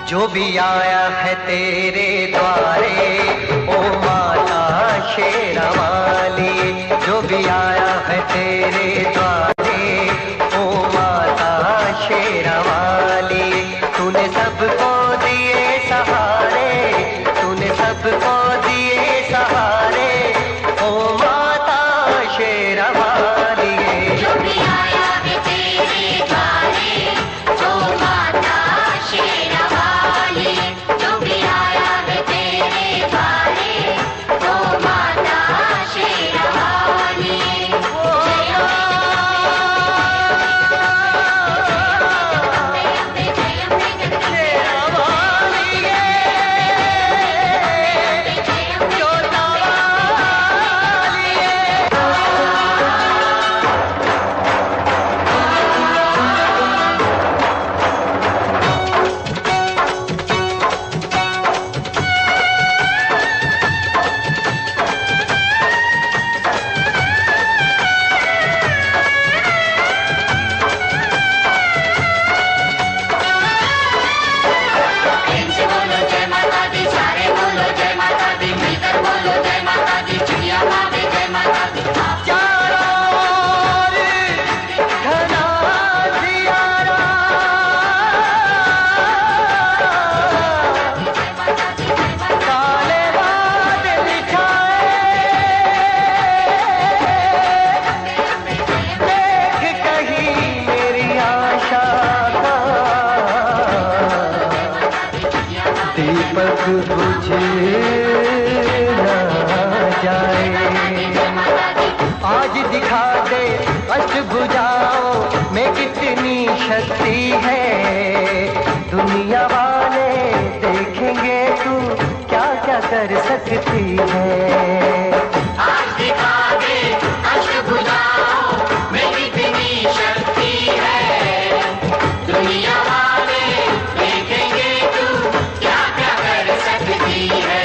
जो भी आया है तेरे द्वारे ओ माता शेरा वाली, जो भी आया है तेरे द्वारे ओ माता शेरा वाली, तूने सबको दिए सहारे, तूने सबको दिए सहारे ओ माता शेरा वाली। जो भी आया है तेरे द्वारे ओ माता शेरा वाली, जो भी आया है तेरे द्वारे ओ माता शेरा वाली। जय दीपक बुझ ना जाए। आज दिखा दे अष्टभुजाओं में कितनी शक्ति है, दुनिया वाले देखेंगे तू क्या क्या कर सकती है। आज दिखा दे अष्टभुजाओं में कितनी शक्ति है, दुनिया वाले देखेंगे तू क्या क्या कर सकती है।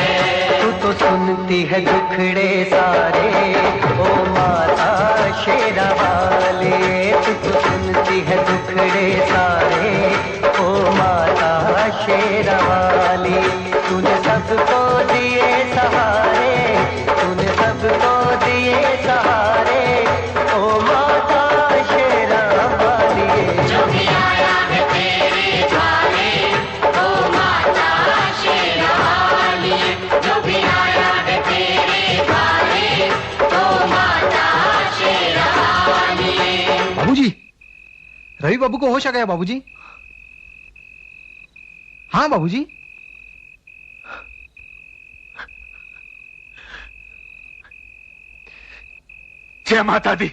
तू तो सुनती है दुखड़े सारे ओ माता शेरा वाले, तू तो सुनती है दुखड़े सारे ओ माता शेरा वाली। तूने सबको दिए सहारे, तूने सबको दिए सहारे ओ माता शेरा वाली। जो भी आया है तेरे द्वारे ओ माता शेरा वाली, जो भी आया है तेरे द्वारे ओ माता शेरा वाली। बाबूजी, रवि बाबू को होश आ गया बाबूजी। हाँ बाबूजी। जय माता दी।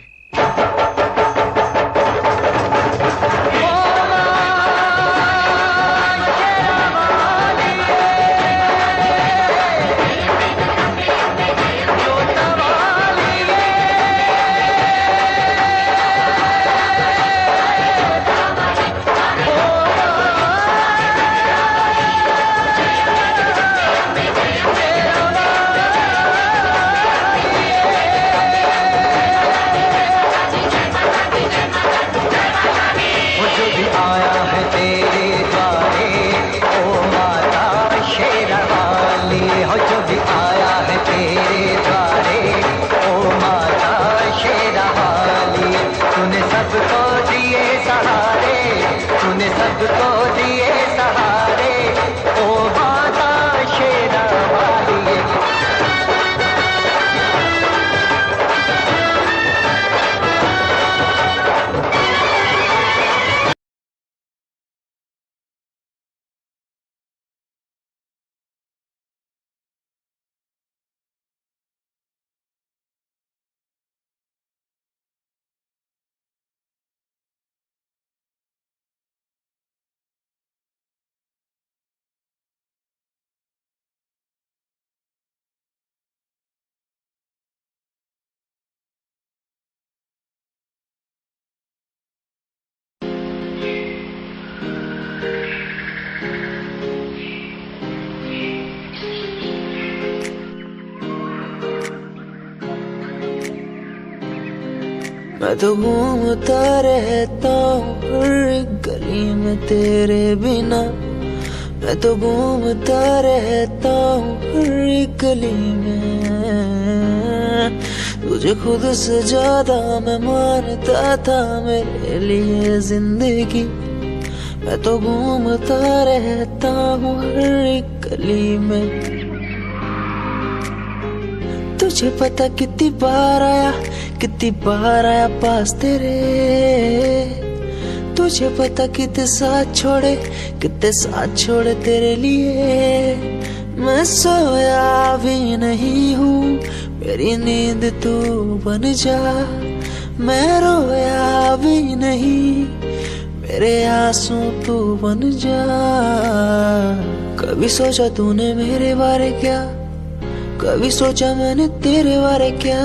सबको दिए सहारे ओ माता शेरा वाली। मैं तो घूमता रहता हूँ हर एक गली में तेरे बिना, मैं तो घूमता रहता हूँ हर एक गली में। तुझे खुद से ज्यादा मैं मानता था मेरे लिए जिंदगी, मैं तो घूमता रहता हूँ हर एक गली में। तुझे पता कितनी बार आया पास तेरे, तुझे पता कितने साथ छोड़े तेरे लिए। मैं सोया भी नहीं हूँ, मेरी नींद तू बन जा। मैं रोया भी नहीं, मेरे आंसू तू बन जा। कभी सोचा तूने मेरे बारे क्या, कभी सोचा मैंने तेरे बारे क्या।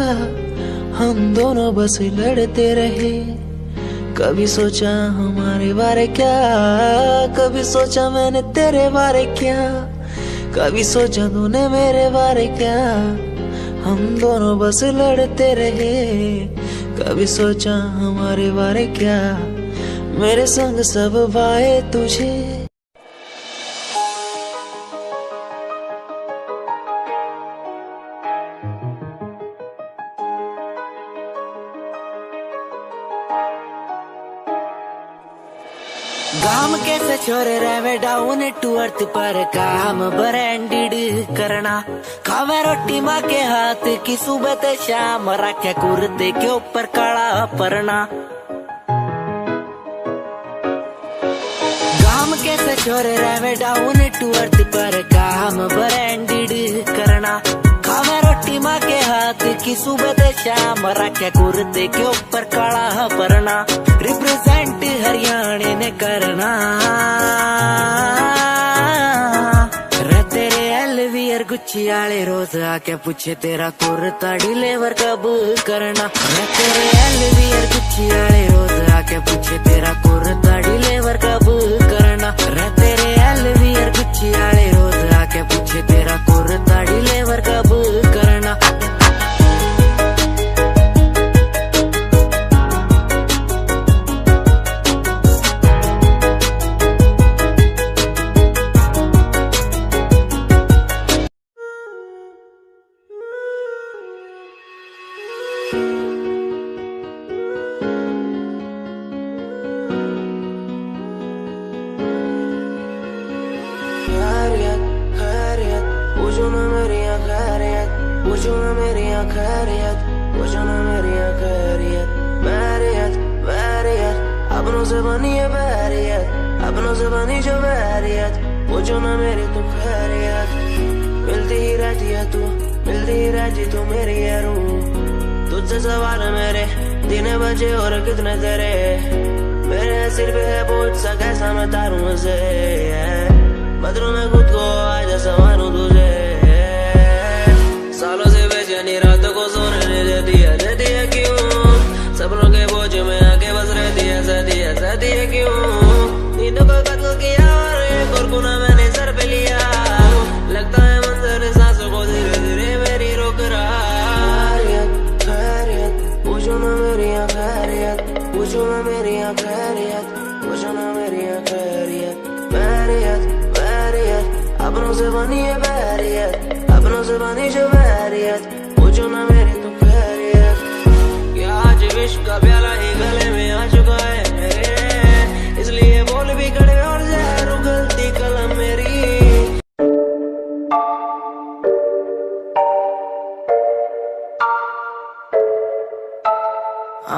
हम दोनों बस लड़ते रहे, कभी सोचा हमारे बारे क्या। कभी सोचा मैंने तेरे बारे क्या, कभी सोचा तूने मेरे बारे क्या। हम दोनों बस लड़ते रहे, कभी सोचा हमारे बारे क्या। मेरे संग सब भाए तुझे। गाम कैसे छोरे रहे डाउन टू अर्थ पर काम ब्रांडेड करना। खावे रोटी माँ के हाथ की सुबह ते शाम, रखे कुर्ते के ऊपर काला परना। गाम हम कैसे छोरे रहे डाउन टू अर्थ पर काम ब्रांडेड करना खावे रोटी माँ के हाथ की सुबह से शाम रखे कुर्ते के ऊपर काला परना रिप्रेजेंट हरियाणा ने करना रे तेरे एलवीआर गुच्ची आले रोज आके पूछे तेरा कुर्ता डिलीवर कब करना रे तेरे एलवीआर गुच्ची आले रोज आके पूछे तेरा कुर्ता डिलीवर कब करना रे तेरे एलवीआर गुच्ची आले रोज आके पूछे तेरा कुर्ता डिलीवर कब करना अपनों से बनी है बैरियत अपनों से बनी जो बैरियत पूछो ना मेरी तू खैरियत मिलती ही रहती है तू मिलती ही रहती तू मेरी है रूह तुझसे सवाल मेरे दिन बजे और कितने तेरे मेरे सिर पे है बोझ सा कैसा मैं तारूं उसे बदलूं मैं खुद को आज संवारूं तुझे सालों से बेचैनी रात को सोने नहीं देती है क्यों सपनों के बोझ में आके बस रहती है क्यों नींदों को कत्ल किया और एक और गुनाह मैंने सर पे लिया लगता है मंजर सांसों को धीरे धीरे मेरी रोक रहा खैरियत पूछो ना मेरी खैरियत पूछो ना मेरी खैरियत पूछो ना मेरी खैरियत बैरियत अपनों से बनी है बैरियत अपनों से बनी जो बैरियत पूछो ना मेरी तू खैरियत क्या आज विश्व का प्याला ही गले में आ चुका है मेरे इसलिए बोल भी कड़े और जहर उगलती कलम मेरी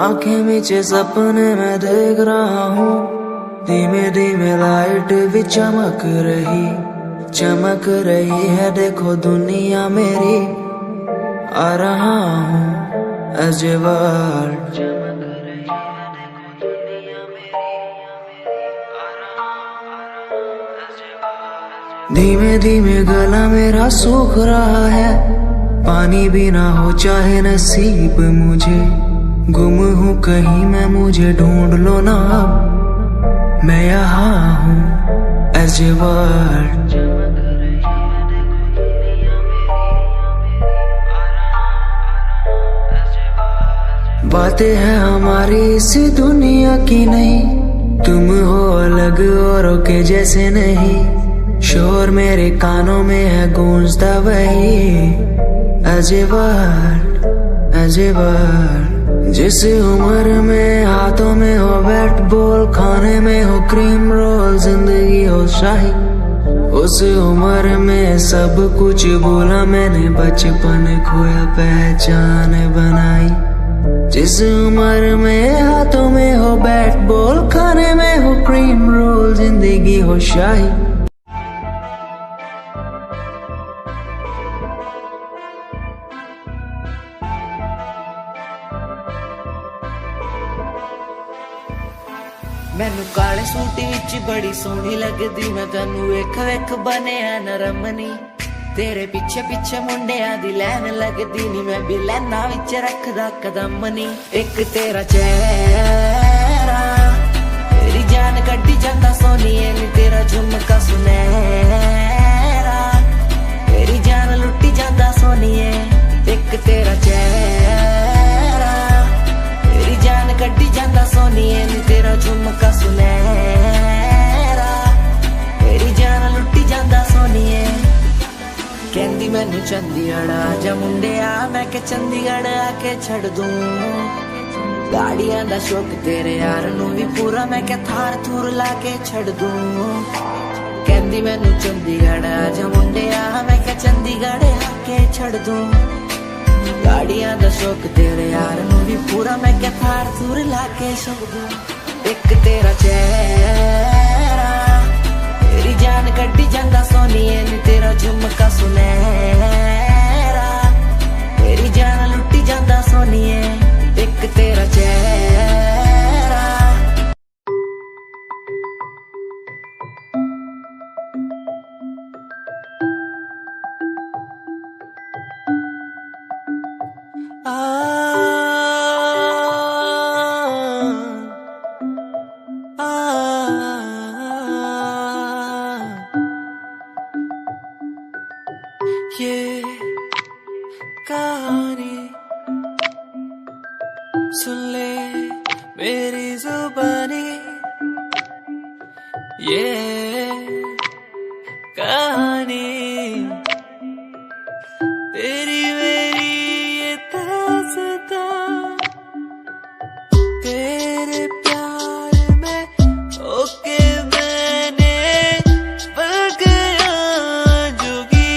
आंखें मीचे सपने में देख रहा हूँ धीमे धीमे लाइट भी चमक रही है देखो दुनिया मेरी आ रहा हूँ as a world धीमे धीमे गला मेरा सूख रहा है पानी भी ना हो चाहे नसीब मुझे गुम हूँ कहीं मैं मुझे ढूंढ लो ना अब मैं यहाँ हूँ as a world बातें हैं हमारी इस दुनिया की नहीं तुम हो अलग औरों के जैसे नहीं शोर मेरे कानों में है गूंजता वही अजब जिस उम्र में हाथों में हो बैट बॉल खाने में हो क्रीम रोल जिंदगी हो शाही उस उम्र में सब कुछ भूला मैंने बचपन खोया पहचान बनाई जिस उम्र में हाथों में हो बैट बॉल खाने में हो क्रीम रोल जिंदगी हो शाही मैनू काले सूट विच बड़ी सोहनी लगदी मैं तैनू वेख वेख बनिया नरमनी तेरे पीछे पीछे मुंडिया दी लैन लगदी नी मैं भी लैना विच रखदा कदम नी एक तेरा चेहरा तेरी जान कड्डी जांदा सोनिए नी तेरा झुमका सुनहरा तेरी जान लुट्टी जांदा सोनिए एक तेरा चेहरा तेरी जान कड्डी जांदा सोनिए नी तेरा झुमका सुनहरा तेरी जान लुट्टी जांदा सोनिए कहंदी मैनू चंडीगढ़ आजा मुंडिया मैं के चंडीगढ़ आके छड़ दूं गाड़ियां दा शौक तेरे यार नू भी पूरा मैं के थार थूर लाके छड़ दूं कहंदी मैनू चंडीगढ़ आजा मुंडिया मैं के चंडीगढ़ आके छड़ दूं गाड़ियां दा शौक तेरे यार नू भी पूरा मैं के थार थूर लाके छड़ दूं एक तेरा चेहरा मेरी जान कड्डी जांदा सोनिए नी तेरा झुमका सुनहरा, मेरी जान लुटी जांदा सोनिए एक तेरा चेहरा। ये कहानी सुन ले मेरी जुबानी, ये कहानी तेरी मेरी ये दास्तां, तेरे प्यार में ओके मैंने बन गया जोगी,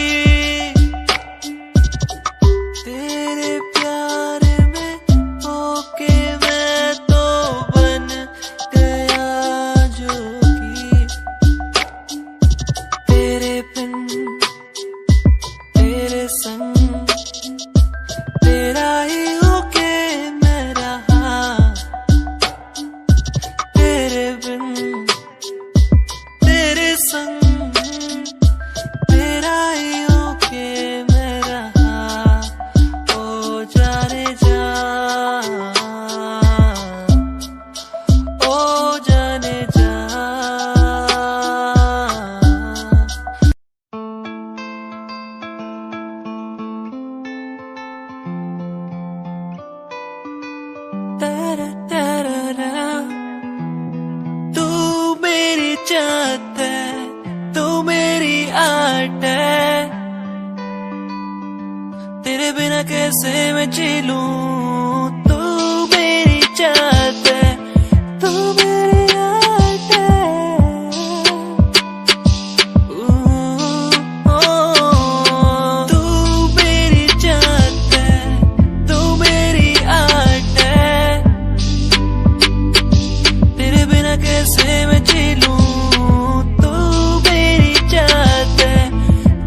तेरे प्यार में ओके मैं तो बन गया जोगी। तेरे बिन तेरे संग तेरा ही होके मैं रहा, तेरे बिन तेरे संग तेरा ही होके मैं रहा। ओ जाने जा, ओ जाने जा। तेरा तेरा तू मेरी चाहत है, तू मेरी आर्ट है, तेरे बिना कैसे मैं जी लूं। तू मेरी चाहत है, तू मेरी आर्ट है, तू मेरी चाहत है, तू मेरी आर्ट है, तेरे बिना कैसे मैं जी लूं। तू मेरी चाहत है,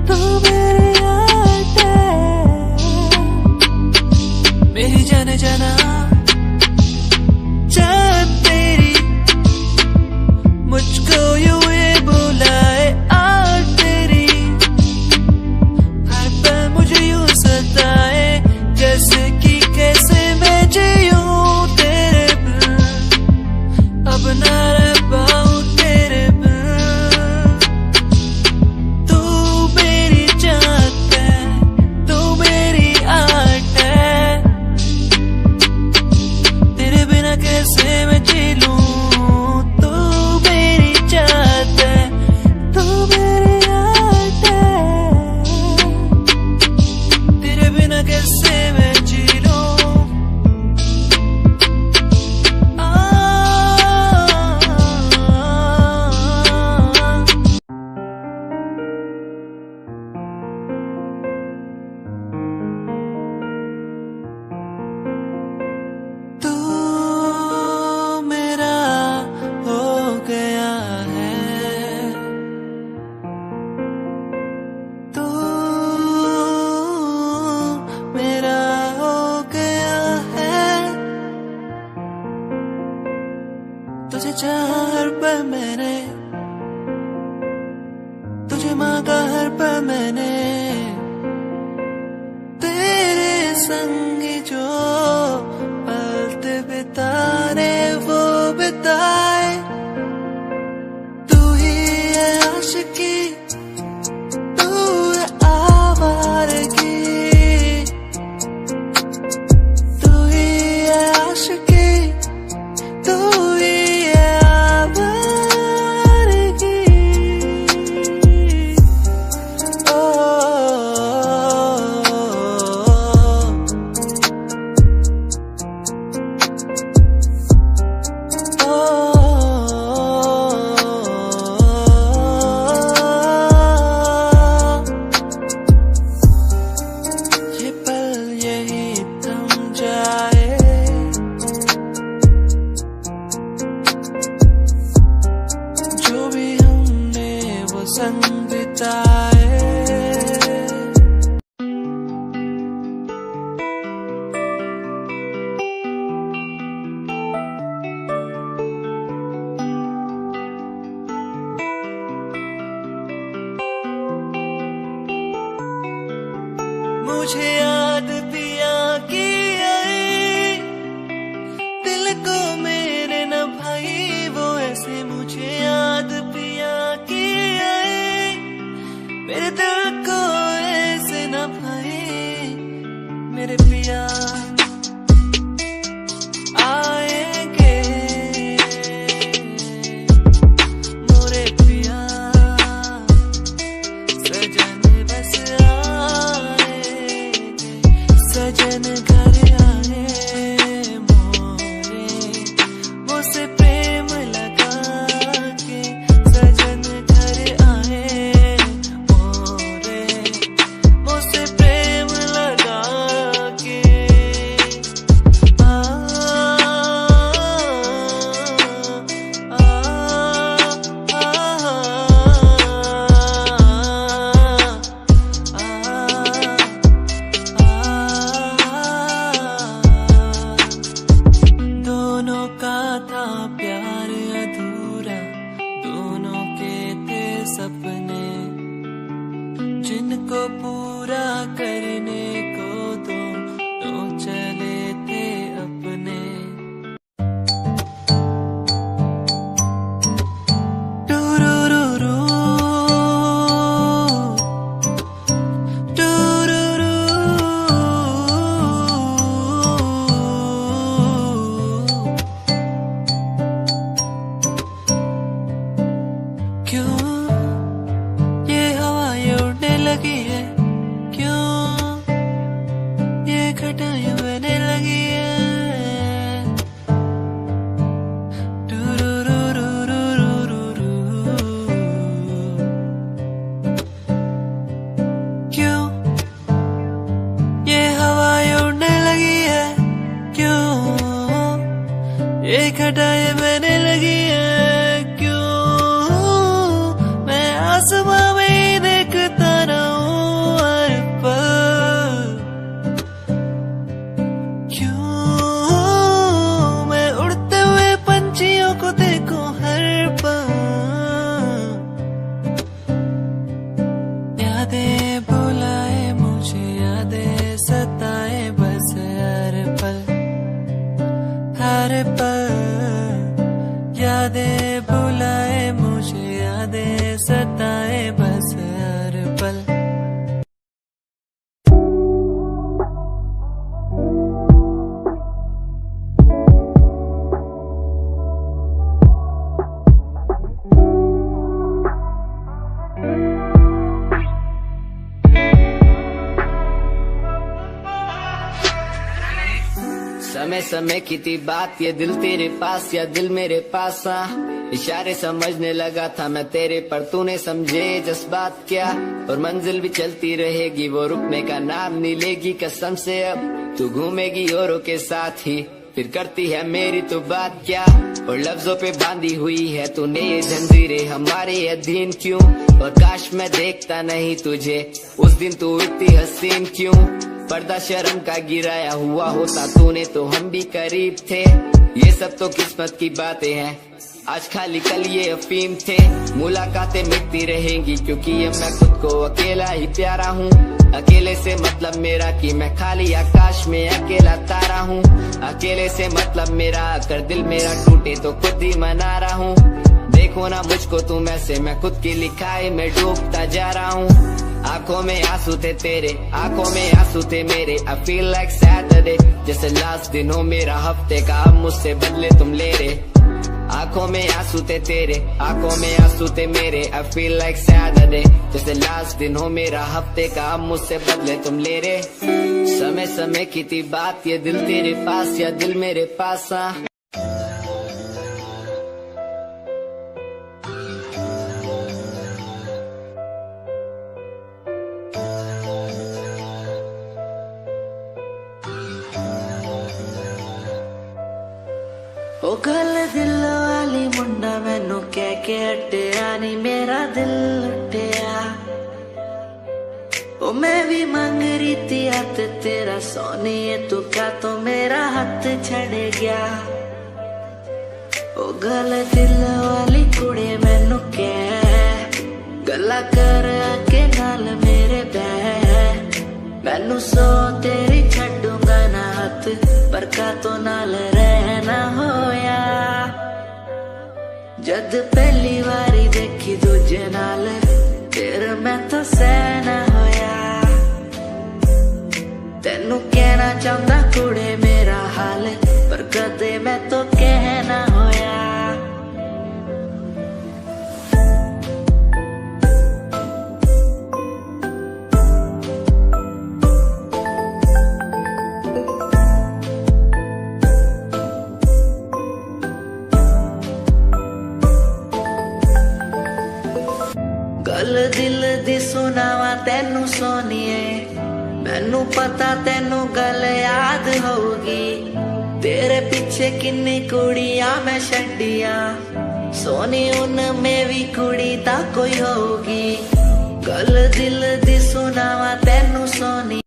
तू मेरी आर्ट है, मेरी जाने जाना चाहत तेरी, मुझको यूं ये बुलाए आर्ट तेरी, हर पल मुझे यूं सताए जैसे कि कैसे मैं जीऊं तेरे बिन, अब ना रह पाऊं तेरे बिन। तू मेरी चाहत है, तू मेरी आर्ट है, तेरे बिना कैसे मैं जी लूं। तू मेरी चाहत है, तू मेरी आर्ट है, तेरे बिना कैसे मैं जी लूं। तू मेरा हो गया है, तू मेरा हो गया है, तुझे चाहा हर पल मैंने, तुझे मांगा हर पल मैंने, तेरे संग जो पल बिताने वो बिताए। तू ही है आशिकी, तू है आवारगी, तू ही है आशिकी, तू ही है आवारगी। ओ oh मुझे याद पिया की आई, दिल को मेरे न भाई वो ऐसे। मुझे याद पिया की आई, मेरे दिल को ऐसे न भाई। मेरे पिया आएंगे, मोरे पिया सजन बस आएंगे, सजन घर आए मोरे, मुझसे प्रेम लगा के सजन घर आए मोरे, मुझसे प्रेम लगा के। दोनों का था प्यार अधूरा, दोनों के थे सपने, जिनको पूरा करने को दोनों चले थे अपने। टूरूरूरू, टूरूरू, क्यों ये हवाएं उड़ने लगी है, क्यों ये घटाएं बहने लगी है। टूरूरूरूरूरूरू, क्यों ये हवाएं उड़ने लगी है, क्यों ये घटाएं बहने लगी है। क्यों मैं आसमां में ही देखता रहूं हर पल, क्यों मैं उड़ते हुए पंछियों को देखूं हर पल। यादें बुलाए मुझे, यादें सताए बस हर पल, हर पल। यादें बुलाए मुझे, यादें सताए बस हर पल। समय समय की थी बात, ये दिल तेरे पास या दिल मेरे पास। इशारे समझने लगा था मैं तेरे, पर तूने समझे जज्बात क्या। और मंजिल भी चलती रहेगी, वो रुकने का नाम नहीं लेगी कसम से। अब तू घूमेगी औरों के साथ ही, फिर करती है मेरी तो बात क्या। और लफ्जों पे बांधी हुई है तूने ये जंजीरें हमारे अधीन क्यों। और काश मैं देखता नहीं तुझे उस दिन, तू इतनी हसीन क्यों। पर्दा शर्म का गिराया हुआ होता तूने तो हम भी करीब थे। ये सब तो किस्मत की बातें हैं, आज खाली कल ये अफीम थे। मुलाकातें मिटती रहेंगी क्योंकि ये मैं खुद को अकेला ही प्यारा हूँ। अकेले से मतलब मेरा कि मैं खाली आकाश में अकेला तारा हूँ। अकेले से मतलब मेरा अगर दिल मेरा टूटे तो खुद ही मना रहा हूँ। देखो ना मुझको तुम ऐसे, मैं खुद की लिखाई में डूबता जा रहा हूँ। आंखों में आंसू थे तेरे, आंखों में आंसू थे मेरे। I feel like Saturday, जैसे लास्ट दिन हो मेरा हफ्ते का, अब मुझसे बदले तुम ले रहे। आंखों में आंसू थे तेरे, आंखों में आंसू थे मेरे। I feel like Saturday, जैसे लास्ट दिन हो मेरा हफ्ते का, अब मुझसे बदले तुम ले रहे। समय समय की थी बात, ये दिल तेरे पास या दिल मेरे पास। ओ गल दिल वाली मुंडा मैनू कह के हटिया नी मेरा दिल लुटिया। ओ मैं भी मांग रही थी हाथ तेरा सोनिए, तू क्या तो मेरा हाथ छड़ गया। ओ गल दिल वाली कुड़ी मैनू कह गल्ला कर के नाल मेरे बह। मैनू मैनू सो तेरी छड्डूंगा ना हथ पर का तो नाल रहना होया जद पहली बारी देखी दूजे नाल फिर मैं तो सहना होया तेनू कहना चाहता कुड़े मेरा हाल पर कदे मैं तो कहना होया गल दिल दी सुनावा तेनू सोनिए मैनू पता तेनू गल याद होगी तेरे पीछे किन्नी कुड़ियां मैं छड्डियां सोनी उनमें भी कुड़ी ता कोई होगी गल दिल दी सुनावा तेनू सोनी